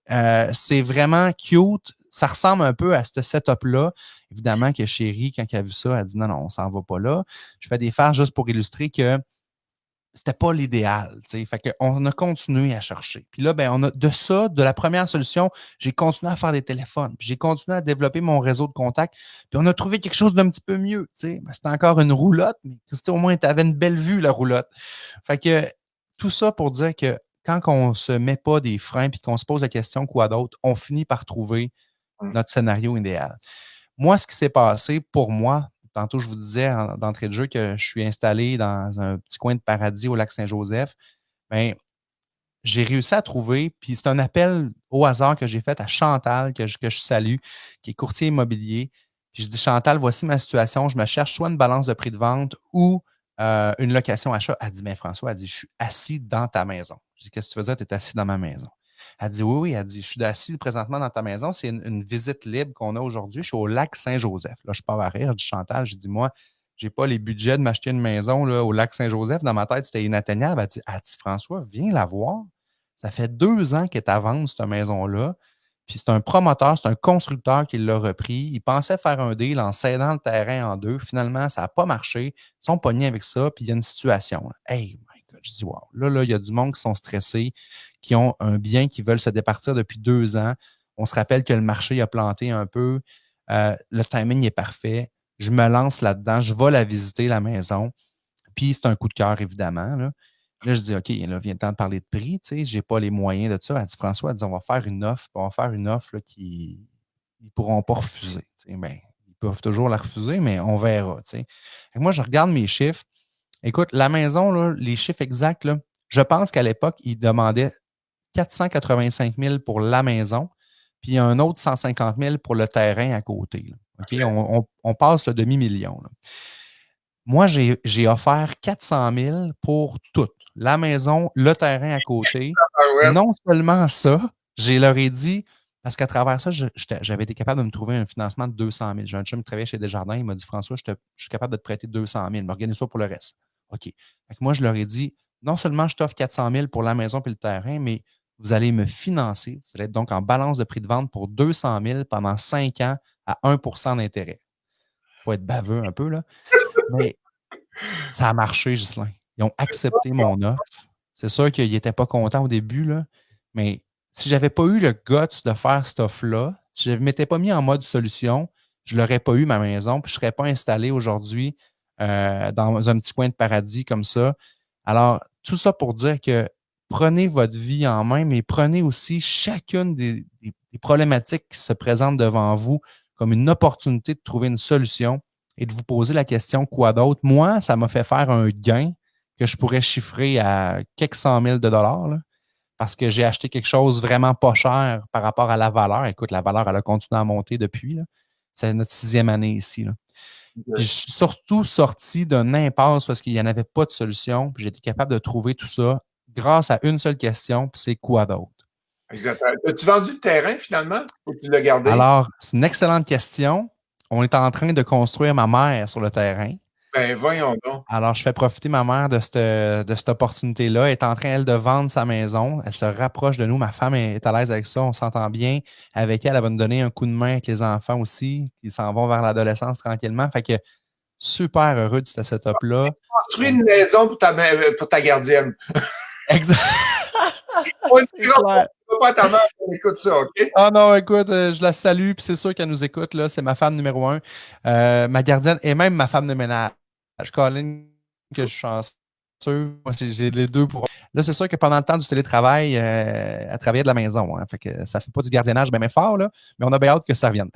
Speaker 2: c'est vraiment cute. Ça ressemble un peu à ce setup-là. Évidemment que chérie, quand elle a vu ça, elle a dit non, non, on s'en va pas là. Je fais des farces juste pour illustrer que c'était pas l'idéal. Fait qu'on a continué à chercher. Puis là, ben, on a de ça, de la première solution, j'ai continué à faire des téléphones. Puis j'ai continué à développer mon réseau de contacts. Puis on a trouvé quelque chose d'un petit peu mieux. Ben, c'était encore une roulotte, mais au moins, tu avais une belle vue, la roulotte. Fait que tout ça pour dire que quand on ne se met pas des freins puis qu'on se pose la question quoi d'autre, on finit par trouver notre scénario idéal. Moi, ce qui s'est passé pour moi, tantôt, je vous disais d'entrée de jeu que je suis installé dans un petit coin de paradis au lac Saint-Joseph. Bien, j'ai réussi à trouver, puis c'est un appel au hasard que j'ai fait à Chantal, que je salue, qui est courtier immobilier. Puis je dis, Chantal, voici ma situation. Je me cherche soit une balance de prix de vente ou une location achat. Elle dit, mais François, elle dit, je suis assis dans ta maison. Je dis, qu'est-ce que tu veux dire, tu es assis dans ma maison? Elle dit, oui, oui, elle dit, je suis assis présentement dans ta maison. C'est une visite libre qu'on a aujourd'hui. Je suis au lac Saint-Joseph. Là, je pars à rire. Je dis, Chantal, je dis, moi, je n'ai pas les budgets de m'acheter une maison là, au lac Saint-Joseph. Dans ma tête, c'était inatteignable. Elle dit, François, viens la voir. Ça fait 2 ans qu'elle est à vendre, cette maison-là. Puis c'est un promoteur, c'est un constructeur qui l'a repris. Il pensait faire un deal en cédant le terrain en deux. Finalement, ça n'a pas marché. Ils sont pognés avec ça, puis il y a une situation. Hey, my God, je dis, wow. Là, il y a du monde qui sont stressés, qui ont un bien, qui veulent se départir depuis 2 ans. On se rappelle que le marché a planté un peu. Le timing est parfait. Je me lance là-dedans. Je vais la visiter, la maison. Puis c'est un coup de cœur, évidemment. Là, je dis, OK, là, vient le temps de parler de prix, tu sais, j'ai pas les moyens de ça. Elle dit, François, elle dit, on va faire une offre, là, qui ils pourront pas refuser. Tu sais. Ben, ils peuvent toujours la refuser, mais on verra. Tu sais. Fait que moi, je regarde mes chiffres. Écoute, la maison, là, les chiffres exacts, là, je pense qu'à l'époque, ils demandaient 485 000 pour la maison, puis un autre 150 000 pour le terrain à côté. Là. OK? On passe le demi-million. Là. Moi, j'ai offert 400 000 pour tout. La maison, le terrain à côté.
Speaker 1: Ah
Speaker 2: Et
Speaker 1: ouais.
Speaker 2: non seulement ça, je leur ai dit, parce qu'à travers ça, j'avais été capable de me trouver un financement de 200 000. J'ai un chum qui travaillait chez Desjardins, il m'a dit, François, je suis capable de te prêter 200 000, m'organise ça pour le reste. OK. Fait que moi, je leur ai dit, non seulement je t'offre 400 000 pour la maison et le terrain, mais vous allez me financer. Vous allez être donc en balance de prix de vente pour 200 000 pendant 5 ans à 1 d'intérêt. Il faut être baveux un peu, là. Mais ça a marché, Ghislain. Ils ont accepté mon offre. C'est sûr qu'ils n'étaient pas contents au début, là, mais si je n'avais pas eu le guts de faire cette offre-là, si je ne m'étais pas mis en mode solution, je n'aurais pas eu ma maison, puis je ne serais pas installé aujourd'hui dans un petit coin de paradis comme ça. Alors, tout ça pour dire que prenez votre vie en main, mais prenez aussi chacune des problématiques qui se présentent devant vous comme une opportunité de trouver une solution et de vous poser la question quoi d'autre. Moi, ça m'a fait faire un gain que je pourrais chiffrer à quelques 100 000 de dollars là, parce que j'ai acheté quelque chose vraiment pas cher par rapport à la valeur. Écoute, la valeur, elle a continué à monter depuis. Là. C'est notre 6e année ici. Là. Puis je suis surtout sorti d'une impasse parce qu'il n'y en avait pas de solution. Puis j'ai été capable de trouver tout ça grâce à une seule question, puis c'est quoi d'autre?
Speaker 1: Exactement. As-tu vendu le terrain finalement ou tu l'as gardé?
Speaker 2: Alors, c'est une excellente question. On est en train de construire ma mère sur le terrain.
Speaker 1: Ben voyons donc.
Speaker 2: Alors, je fais profiter ma mère de cette opportunité-là. Elle est en train, elle, de vendre sa maison. Elle se rapproche de nous. Ma femme est à l'aise avec ça. On s'entend bien. Avec elle, elle va nous donner un coup de main avec les enfants aussi, qui s'en vont vers l'adolescence tranquillement. Fait que super heureux de ce setup-là.
Speaker 1: Construis une maison pour ta gardienne.
Speaker 2: Exact.
Speaker 1: On ne
Speaker 2: C'est
Speaker 1: dira
Speaker 2: clair.
Speaker 1: pas à ta mère qu'on écoute ça, OK?
Speaker 2: Ah non, écoute, je la salue, puis c'est sûr qu'elle nous écoute, là. C'est ma femme numéro 1. Ma gardienne et même ma femme de ménage. Colin, que je suis chanceux. Moi, j'ai les deux pour. Là, c'est sûr que pendant le temps du télétravail, elle travaillait de la maison. Hein, fait que ça fait pas du gardiennage bien fort, là, mais on a bien hâte que ça revienne.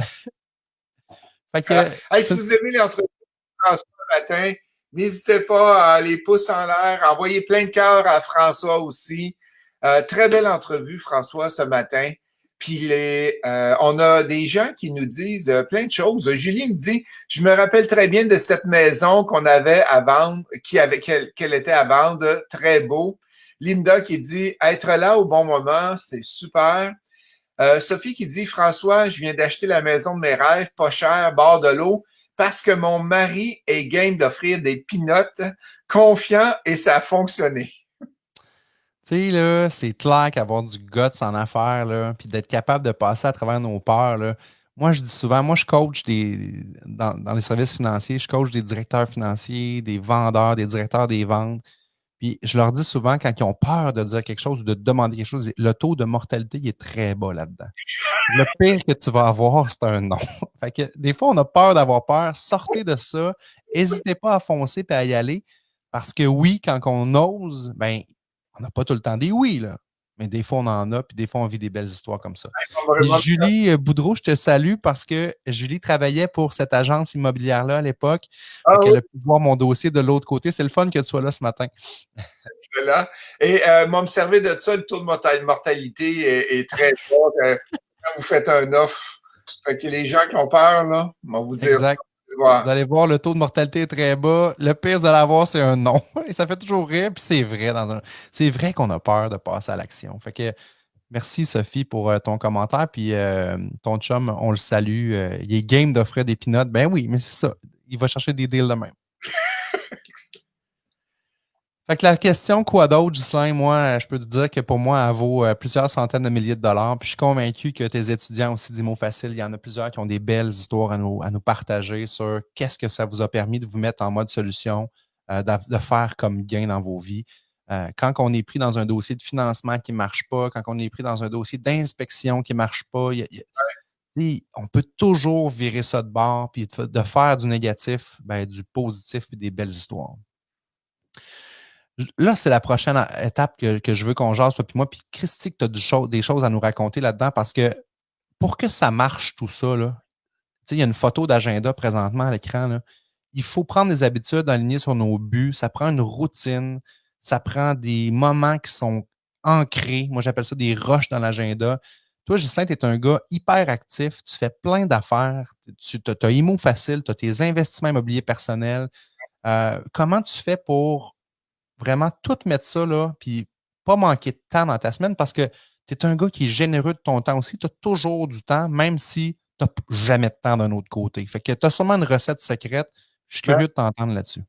Speaker 2: Fait que.
Speaker 1: Hey, si vous aimez l'entrevue de François ce matin, n'hésitez pas à les pouces en l'air, envoyer plein de cœurs à François aussi. Très belle entrevue, François, ce matin. Puis on a des gens qui nous disent plein de choses. Julie me dit, je me rappelle très bien de cette maison qu'on avait à vendre, qu'elle était à vendre, très beau. Linda qui dit, être là au bon moment, c'est super. Sophie qui dit, François, je viens d'acheter la maison de mes rêves, pas cher, bord de l'eau, parce que mon mari est game d'offrir des pinottes, confiant et ça a fonctionné.
Speaker 2: Tu sais, là, c'est clair qu'avoir du guts en affaires, là, puis d'être capable de passer à travers nos peurs, là. Moi, je dis souvent, moi, je coach dans les services financiers, je coach des directeurs financiers, des vendeurs, des directeurs des ventes. Puis je leur dis souvent, quand ils ont peur de dire quelque chose ou de demander quelque chose, le taux de mortalité il est très bas là-dedans. Le pire que tu vas avoir, c'est un non. Fait que des fois, on a peur d'avoir peur. Sortez de ça. N'hésitez pas à foncer et à y aller. Parce que oui, quand on ose, ben, on n'a pas tout le temps des oui, là. Mais des fois, on en a, puis des fois, on vit des belles histoires comme ça. Puis Julie Boudreau, je te salue parce que Julie travaillait pour cette agence immobilière-là à l'époque. Fait
Speaker 1: Ah oui,
Speaker 2: qu'elle a pu voir mon dossier de l'autre côté. C'est le fun que tu sois là ce matin.
Speaker 1: c'est là. Et m'observer de ça, le taux de mortalité est très bas quand vous faites un offre. Fait que les gens qui ont peur, là, on va vous dire,
Speaker 2: Exact.
Speaker 1: ouais.
Speaker 2: Vous allez voir, le taux de mortalité est très bas. Le pire, vous allez avoir, c'est un non. Et ça fait toujours rire, puis c'est vrai. C'est vrai qu'on a peur de passer à l'action. Fait que merci, Sophie, pour ton commentaire. Puis ton chum, on le salue. Il est game d'offrir des peanuts. Ben oui, mais c'est ça. Il va chercher des deals de même. Fait que la question, quoi d'autre, Ghislain, moi, je peux te dire que pour moi, elle vaut plusieurs centaines de milliers de dollars. Puis je suis convaincu que tes étudiants aussi d'Imo Facile, il y en a plusieurs qui ont des belles histoires à nous partager sur qu'est-ce que ça vous a permis de vous mettre en mode solution, de faire comme gain dans vos vies. Quand on est pris dans un dossier de financement qui ne marche pas, quand on est pris dans un dossier d'inspection qui ne marche pas, on peut toujours virer ça de bord puis de faire du négatif, ben, du positif et des belles histoires. Là, c'est la prochaine étape que je veux qu'on jase, toi puis moi. Puis Christy, que tu as des choses à nous raconter là-dedans parce que pour que ça marche tout ça, là, il y a une photo d'agenda présentement à l'écran. Là. Il faut prendre des habitudes alignées sur nos buts. Ça prend une routine. Ça prend des moments qui sont ancrés. Moi, j'appelle ça des rushs dans l'agenda. Toi, Ghislain, tu es un gars hyper actif. Tu fais plein d'affaires. Tu as IMO facile. Tu as tes investissements immobiliers personnels. Comment tu fais pour vraiment tout mettre ça, là, puis pas manquer de temps dans ta semaine parce que tu es un gars qui est généreux de ton temps aussi. Tu as toujours du temps, même si tu n'as jamais de temps d'un autre côté. Fait que tu as sûrement une recette secrète. Je suis
Speaker 1: Ben,
Speaker 2: curieux de t'entendre là-dessus.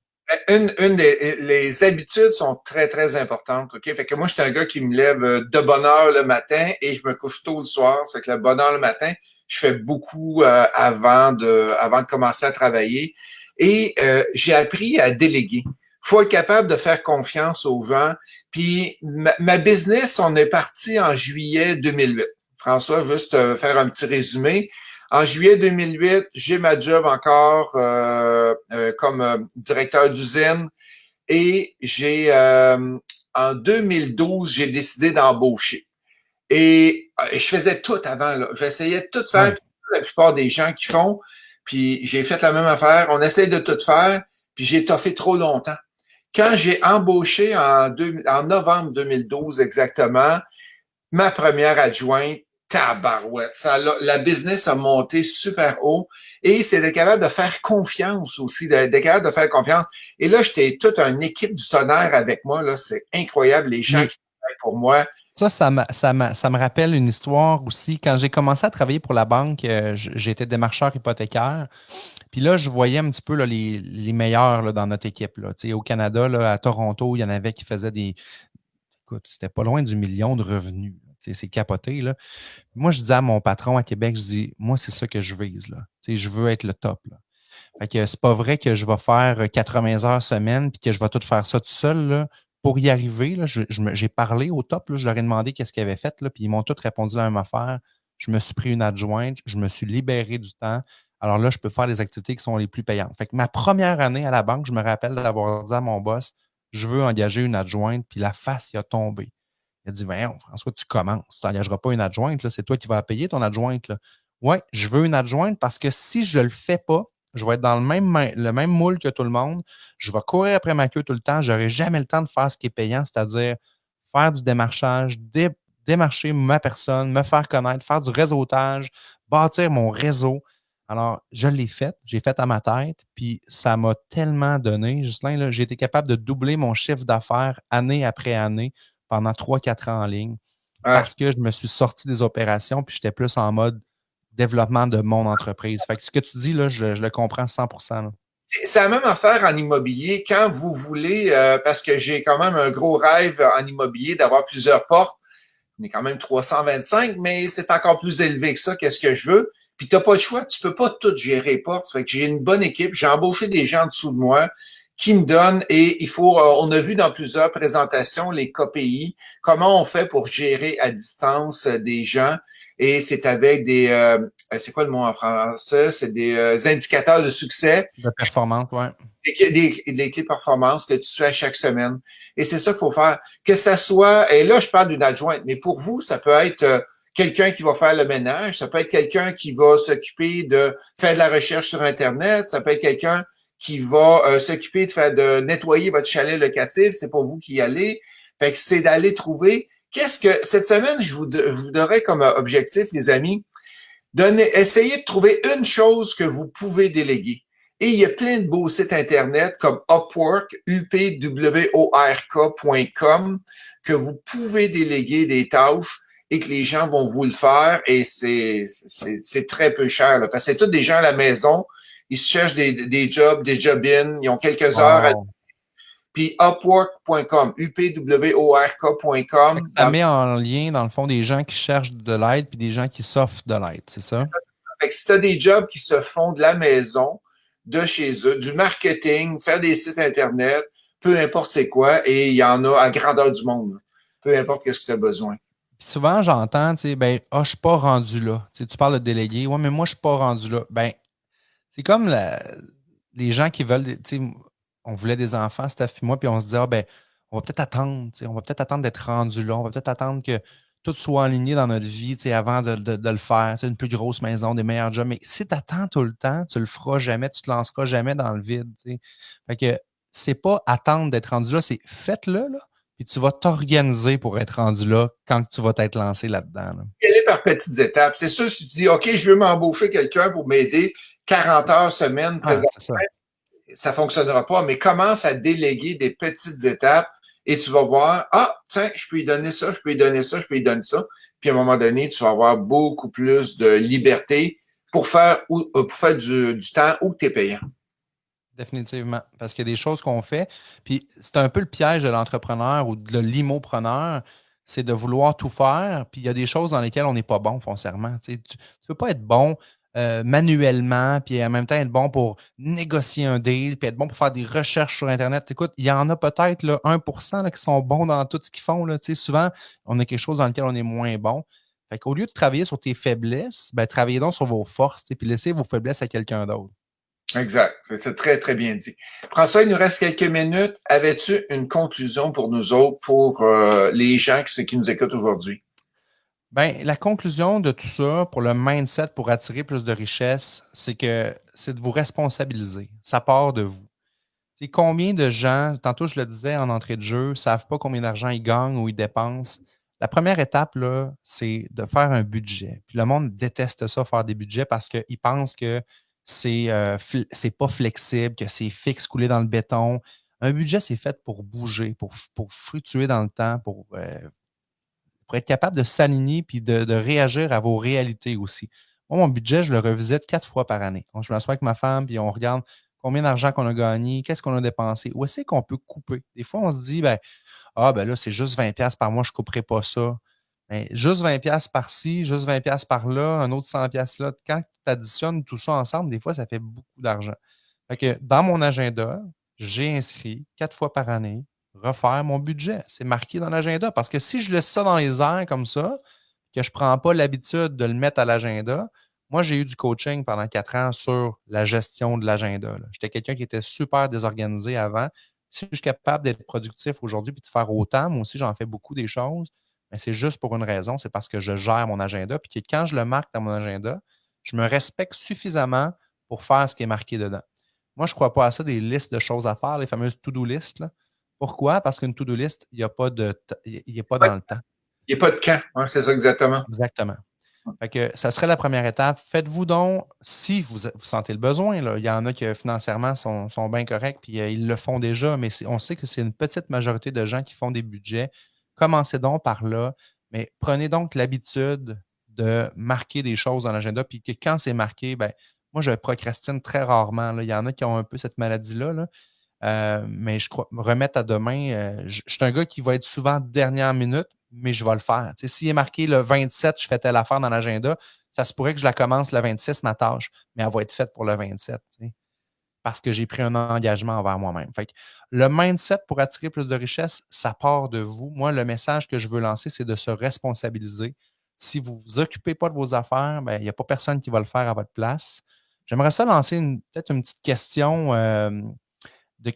Speaker 1: une des les habitudes sont très, très importantes. OK? Fait que moi, je suis un gars qui me lève de bonne heure le matin et je me couche tôt le soir. Ça fait que la bonne heure le matin, je fais beaucoup avant de commencer à travailler. Et j'ai appris à déléguer. Faut être capable de faire confiance aux gens. Puis ma business, on est parti en juillet 2008. François, juste faire un petit résumé. En juillet 2008, j'ai ma job encore comme directeur d'usine et en 2012, j'ai décidé d'embaucher. Et je faisais tout avant, là. J'essayais de tout faire,
Speaker 2: Ouais.
Speaker 1: puis la plupart des gens qui font, puis j'ai fait la même affaire. On essaye de tout faire, puis j'ai toffé trop longtemps. Quand j'ai embauché en novembre 2012 exactement, ma première adjointe, tabarouette. La business a monté super haut et c'est d'être capable de faire confiance aussi, d'être capable de faire confiance. Et là, j'étais toute une équipe du tonnerre avec moi. Là, c'est incroyable, les gens
Speaker 2: Puis
Speaker 1: qui travaillent pour moi.
Speaker 2: ça me rappelle une histoire aussi. Quand j'ai commencé à travailler pour la banque, j'étais démarcheur hypothécaire. Puis là, je voyais un petit peu là, les meilleurs là, dans notre équipe. Là. Tu sais, au Canada, là, à Toronto, il y en avait qui faisaient des. Écoute, c'était pas loin du million de revenus. Tu sais, c'est capoté. Là. Moi, je disais à mon patron à Québec, je dis, moi, c'est ça que je vise. Là. Tu sais, je veux être le top. Là. Fait que c'est pas vrai que je vais faire 80 heures semaine puis que je vais tout faire ça tout seul. Là. Pour y arriver, là, j'ai parlé au top. Là, je leur ai demandé qu'est-ce qu'ils avaient fait. Là, puis ils m'ont tous répondu la même affaire. Je me suis pris une adjointe, je me suis libéré du temps. Alors là, je peux faire les activités qui sont les plus payantes. Fait que ma première année à la banque, je me rappelle d'avoir dit à mon boss, je veux engager une adjointe, puis la face, il a tombé. Il a dit, voyons, François, tu commences. Tu n'engageras pas une adjointe, là, c'est toi qui vas payer ton adjointe. Oui, je veux une adjointe parce que si je ne le fais pas, je vais être dans le même moule que tout le monde. Je vais courir après ma queue tout le temps. Je n'aurai jamais le temps de faire ce qui est payant, c'est-à-dire faire du démarchage, démarcher ma personne, me faire connaître, faire du réseautage, bâtir mon réseau. Alors, je l'ai fait, j'ai fait à ma tête, puis ça m'a tellement donné. Justin, là, j'ai été capable de doubler mon chiffre d'affaires année après année pendant 3 4 ans en ligne
Speaker 1: Ouais.
Speaker 2: parce que je me suis sorti des opérations puis j'étais plus en mode développement de mon entreprise. Fait que ce que tu dis, là, je le comprends 100%. Là.
Speaker 1: C'est la même affaire en immobilier. Quand vous voulez, parce que j'ai quand même un gros rêve en immobilier d'avoir plusieurs portes, on est quand même 325, mais c'est encore plus élevé que ça, qu'est-ce que je veux. Puis t'as pas le choix, tu peux pas tout gérer les portes. Fait que j'ai une bonne équipe, j'ai embauché des gens en dessous de moi qui me donnent et il faut, on a vu dans plusieurs présentations les KPI, comment on fait pour gérer à distance des gens et c'est avec des, c'est quoi le mot en français? C'est des indicateurs de succès
Speaker 2: De performance, ouais.
Speaker 1: des clés performance que tu fais chaque semaine. Et c'est ça qu'il faut faire. Que ça soit, et là, je parle d'une adjointe, mais pour vous, ça peut être quelqu'un qui va faire le ménage, ça peut être quelqu'un qui va s'occuper de faire de la recherche sur Internet, ça peut être quelqu'un qui va s'occuper de nettoyer votre chalet locatif, c'est pour vous qui y allez. Fait que c'est d'aller trouver qu'est-ce que cette semaine, je vous donnerai comme objectif, les amis, essayez de trouver une chose que vous pouvez déléguer. Et il y a plein de beaux sites Internet comme Upwork, upwork.com, que vous pouvez déléguer des tâches et que les gens vont vous le faire et c'est très peu cher. Là, parce que c'est tous des gens à la maison, ils se cherchent des jobs, des job-in, ils ont quelques heures.
Speaker 2: Wow.
Speaker 1: Puis upwork.com,
Speaker 2: Fait que
Speaker 1: upwork.com,
Speaker 2: ça met en lien, dans le fond, des gens qui cherchent de l'aide puis des gens qui s'offrent de l'aide, c'est ça?
Speaker 1: fait que si tu as des jobs qui se font de la maison, de chez eux, du marketing, faire des sites Internet, peu importe c'est quoi, et il y en a à grandeur du monde. Peu importe qu'est-ce que tu as besoin.
Speaker 2: Puis souvent, j'entends, tu sais, ben, ah, je suis pas rendu là. Tu sais, tu parles de délégué. Ouais, mais moi, je suis pas rendu là. Ben, c'est comme les gens qui veulent, tu sais, on voulait des enfants, Steph et moi, puis on se dit, ah, ben, on va peut-être attendre, tu sais, on va peut-être attendre d'être rendu là. On va peut-être attendre que tout soit aligné dans notre vie, tu sais, avant de le faire. Tu sais, une plus grosse maison, des meilleurs jobs. Mais si tu attends tout le temps, tu le feras jamais, tu te lanceras jamais dans le vide, tu sais. Fait que c'est pas attendre d'être rendu là, c'est faites-le, là. Puis tu vas t'organiser pour être rendu là quand tu vas t'être lancé là-dedans, là.
Speaker 1: Y aller par petites étapes. C'est sûr, si tu dis, OK, je veux m'embaucher quelqu'un pour m'aider 40 heures semaine,
Speaker 2: Ah,
Speaker 1: présent,
Speaker 2: c'est ça.
Speaker 1: ça fonctionnera pas, mais commence à déléguer des petites étapes et tu vas voir, ah, tiens, je peux lui donner ça, je peux lui donner ça, je peux lui donner ça. Puis à un moment donné, tu vas avoir beaucoup plus de liberté pour faire du temps où tu es payant.
Speaker 2: Définitivement. Parce qu'il y a des choses qu'on fait. Puis c'est un peu le piège de l'entrepreneur ou de l'immopreneur, c'est de vouloir tout faire. Puis il y a des choses dans lesquelles on n'est pas bon foncièrement. Tu ne peux pas être bon manuellement, puis en même temps être bon pour négocier un deal, puis être bon pour faire des recherches sur Internet. Écoute, il y en a peut-être là, 1% là, qui sont bons dans tout ce qu'ils font. Là. Tu sais, souvent, on a quelque chose dans lequel on est moins bon. Fait qu'au lieu de travailler sur tes faiblesses, ben, travaillez donc sur vos forces, tu sais, puis laissez vos faiblesses à quelqu'un d'autre.
Speaker 1: Exact. C'est très, très bien dit. François, il nous reste quelques minutes. Avais-tu une conclusion pour nous autres, pour les gens qui nous écoutent aujourd'hui?
Speaker 2: Ben, la conclusion de tout ça pour le mindset pour attirer plus de richesse, c'est de vous responsabiliser. Ça part de vous. C'est combien de gens, tantôt je le disais en entrée de jeu, ne savent pas combien d'argent ils gagnent ou ils dépensent. La première étape, là, c'est de faire un budget. Puis le monde déteste ça, faire des budgets, parce qu'ils pensent que c'est pas flexible, que c'est fixe, coulé dans le béton. Un budget, c'est fait pour bouger, pour fluctuer dans le temps, pour être capable de s'aligner puis de réagir à vos réalités aussi. Moi, mon budget, je le revisite 4 fois par année. Donc, je m'assois avec ma femme puis on regarde combien d'argent qu'on a gagné, qu'est-ce qu'on a dépensé, où est-ce qu'on peut couper. Des fois, on se dit, ben, ah, ben là, c'est juste 20$ par mois, je ne couperai pas ça. Ben, juste 20$ par-ci, juste 20$ par-là, un autre 100$ là. Quand tu additionnes tout ça ensemble, des fois, ça fait beaucoup d'argent. Fait que dans mon agenda, j'ai inscrit 4 fois par année refaire mon budget. C'est marqué dans l'agenda. Parce que si je laisse ça dans les airs comme ça, que je ne prends pas l'habitude de le mettre à l'agenda, moi, j'ai eu du coaching pendant 4 ans sur la gestion de l'agenda. J'étais quelqu'un qui était super désorganisé avant. Si je suis capable d'être productif aujourd'hui et de faire autant, moi aussi, j'en fais beaucoup des choses, mais c'est juste pour une raison, c'est parce que je gère mon agenda. Puis que quand je le marque dans mon agenda, je me respecte suffisamment pour faire ce qui est marqué dedans. Moi, je ne crois pas à ça, des listes de choses à faire, les fameuses to-do list. Là. Pourquoi? Parce qu'une to-do list, il n'est pas dans le temps.
Speaker 1: Il n'y a pas de camp, hein, c'est ça exactement.
Speaker 2: Exactement. Fait que ça serait la première étape. Faites-vous donc, si vous sentez le besoin, là, il y en a qui financièrement sont bien corrects, puis ils le font déjà, mais on sait que c'est une petite majorité de gens qui font des budgets. Commencez donc par là, mais prenez donc l'habitude de marquer des choses dans l'agenda, puis que quand c'est marqué, ben, moi, je procrastine très rarement. Là. Il y en a qui ont un peu cette maladie-là. Là. Mais je crois, remettre à demain, je suis un gars qui va être souvent dernière minute, mais je vais le faire. Tu sais, s'il est marqué le 27, je fais telle affaire dans l'agenda, ça se pourrait que je la commence le 26, ma tâche, mais elle va être faite pour le 27. Tu sais, parce que j'ai pris un engagement envers moi-même. Fait que le mindset pour attirer plus de richesse, ça part de vous. Moi, le message que je veux lancer, c'est de se responsabiliser. Si vous ne vous occupez pas de vos affaires, ben, il n'y a pas personne qui va le faire à votre place. J'aimerais ça lancer peut-être une petite question. De-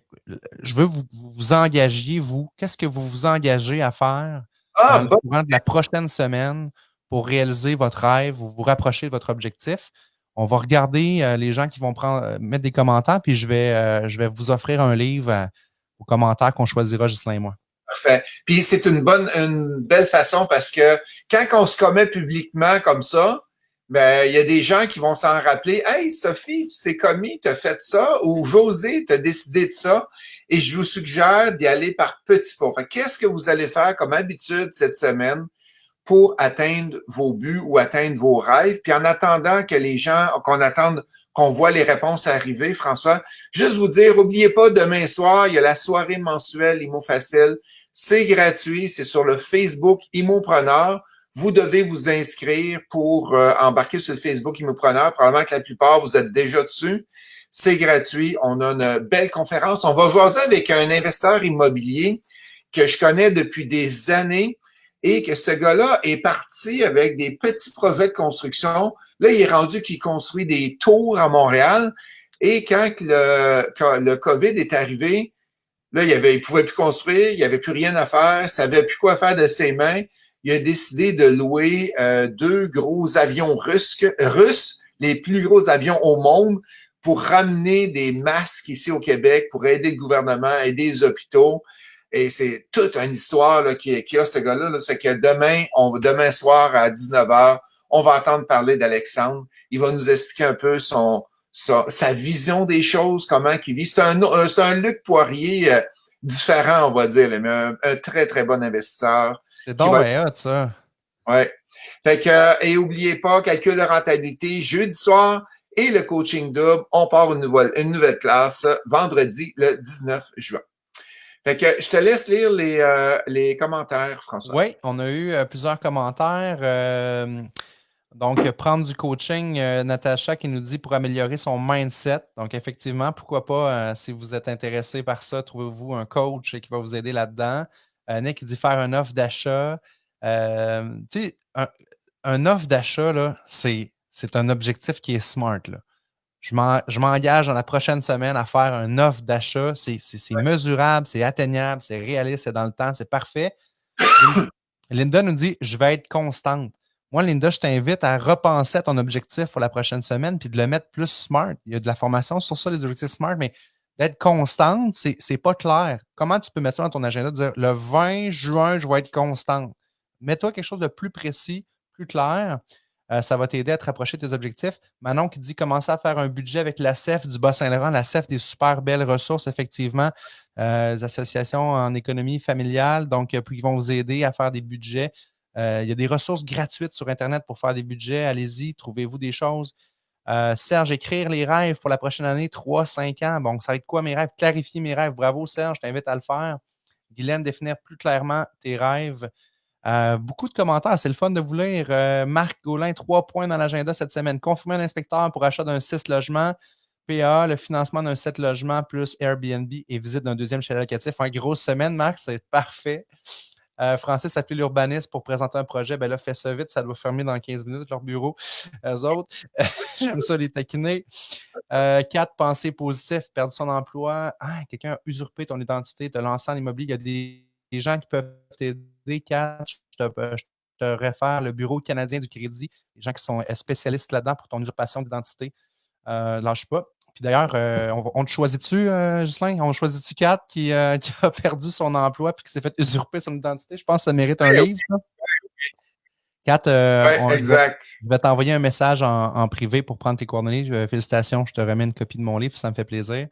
Speaker 2: je veux vous engagiez, vous. Qu'est-ce que vous vous engagez à faire dans
Speaker 1: Ah,
Speaker 2: le
Speaker 1: bon.
Speaker 2: courant de la prochaine semaine pour réaliser votre rêve ou vous rapprocher de votre objectif? On va regarder les gens qui vont mettre des commentaires, puis je vais vous offrir un livre aux commentaires qu'on choisira, Ghislain et moi.
Speaker 1: Parfait. Puis c'est une belle façon parce que quand on se commet publiquement comme ça, ben il y a des gens qui vont s'en rappeler. Hey Sophie, tu t'es commis, tu as fait ça, ou José, tu as décidé de ça. Et je vous suggère d'y aller par petits pas. Fait qu'est-ce que vous allez faire comme habitude cette semaine pour atteindre vos buts ou atteindre vos rêves? Puis en attendant que les gens, qu'on attende, qu'on voit les réponses arriver, François, juste vous dire, oubliez pas, demain soir, il y a la soirée mensuelle Imo Facile. C'est gratuit, c'est sur le Facebook Immopreneur. Vous devez vous inscrire pour embarquer sur le Facebook Immopreneur. Probablement que la plupart, vous êtes déjà dessus. C'est gratuit. On a une belle conférence. On va jaser avec un investisseur immobilier que je connais depuis des années et que ce gars-là est parti avec des petits projets de construction. Là, il est rendu qu'il construit des tours à Montréal. Et quand le COVID est arrivé, là, il pouvait plus construire, il n'y avait plus rien à faire, il savait plus quoi faire de ses mains. Il a décidé de louer deux gros avions russes, les plus gros avions au monde, pour ramener des masques ici au Québec, pour aider le gouvernement, aider les hôpitaux. Et c'est toute une histoire là, qui a ce gars-là. Là. C'est que demain soir à 19h, on va entendre parler d'Alexandre. Il va nous expliquer un peu sa vision des choses, comment il vit. C'est un Luc Poirier différent, on va dire, mais un très, très bon investisseur.
Speaker 2: C'est
Speaker 1: Qui
Speaker 2: donc
Speaker 1: va...
Speaker 2: bien hot, ça.
Speaker 1: Ouais. Fait que, et oubliez pas, calcul de rentabilité, jeudi soir, et le coaching double, on part une nouvelle classe vendredi, le 19 juin. Fait que je te laisse lire les commentaires, François.
Speaker 2: Oui, on a eu plusieurs commentaires. Donc, prendre du coaching, Natacha qui nous dit pour améliorer son mindset. Donc, effectivement, pourquoi pas, si vous êtes intéressé par ça, trouvez-vous un coach qui va vous aider là-dedans. Nick qui dit faire un offre d'achat. Tu sais, un offre d'achat, là, c'est un objectif qui est smart. Là. Je m'engage dans la prochaine semaine à faire un offre d'achat. C'est mesurable, c'est atteignable, c'est réaliste, c'est dans le temps, c'est parfait. Linda nous dit je vais être constante. Moi, Linda, je t'invite à repenser à ton objectif pour la prochaine semaine puis de le mettre plus smart. Il y a de la formation sur ça, les objectifs smart, mais d'être constante, c'est pas clair. Comment tu peux mettre ça dans ton agenda, de dire le 20 juin, je vais être constante? Mets-toi quelque chose de plus précis, plus clair. Ça va t'aider à te rapprocher de tes objectifs. Manon qui dit commencer à faire un budget avec la CEF du Bas-Saint-Laurent. La CEF, des super belles ressources, effectivement. Les associations en économie familiale, donc, qui vont vous aider à faire des budgets. Il y a des ressources gratuites sur Internet pour faire des budgets. Allez-y, trouvez-vous des choses. Serge, écrire les rêves pour la prochaine année, 3-5 ans. Bon, ça va être quoi mes rêves? Clarifier mes rêves. Bravo, Serge, je t'invite à le faire. Guylaine, définir plus clairement tes rêves. Beaucoup de commentaires, c'est le fun de vous lire. Marc Gaulin, 3 points dans l'agenda cette semaine. Confirmer un inspecteur pour achat d'un 6 logements. PA, le financement d'un 7 logements plus Airbnb et visite d'un deuxième chalet locatif. Une grosse semaine, Marc, c'est parfait. Francis appelé l'urbaniste pour présenter un projet. Ben là, fais ça vite, ça doit fermer dans 15 minutes, leur bureau. Eux autres, j'aime ça les taquiner. 4, pensées positives, perdre son emploi. Ah, quelqu'un a usurpé ton identité, te lancer en immobilier. Il y a des gens qui peuvent t'aider. 4, je te réfère le Bureau canadien du crédit, les gens qui sont spécialistes là-dedans pour ton usurpation d'identité. Lâche pas. Puis d'ailleurs, on te choisit-tu, Ghislain? On choisit-tu Kat qui a perdu son emploi et qui s'est fait usurper son identité? Je pense que ça mérite un livre, ça. Kat,
Speaker 1: Ouais, exact.
Speaker 2: je vais t'envoyer un message en privé pour prendre tes coordonnées. Félicitations, je te remets une copie de mon livre, ça me fait plaisir.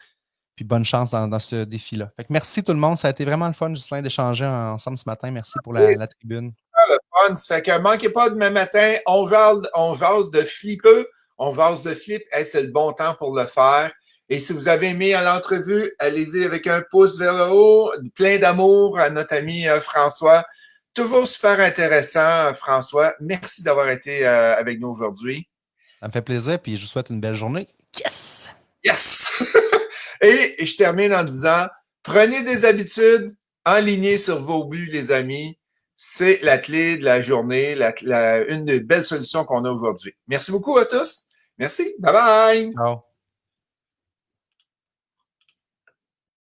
Speaker 2: Puis bonne chance dans ce défi-là. Fait que merci tout le monde. Ça a été vraiment le fun, Ghislain, d'échanger ensemble ce matin. Merci pour la tribune.
Speaker 1: Le fun. Ça fait que manquez pas demain matin, on jase de flipeux On vase de flip. Hey, c'est le bon temps pour le faire. Et si vous avez aimé l'entrevue, allez-y avec un pouce vers le haut, plein d'amour à notre ami François. Toujours super intéressant, François. Merci d'avoir été avec nous aujourd'hui.
Speaker 2: Ça me fait plaisir, puis je vous souhaite une belle journée. Yes!
Speaker 1: Yes! Et je termine en disant, prenez des habitudes, enlignez sur vos buts, les amis. C'est la clé de la journée, une des belles solutions qu'on a aujourd'hui. Merci beaucoup à tous. Merci. Bye bye.
Speaker 2: Ciao.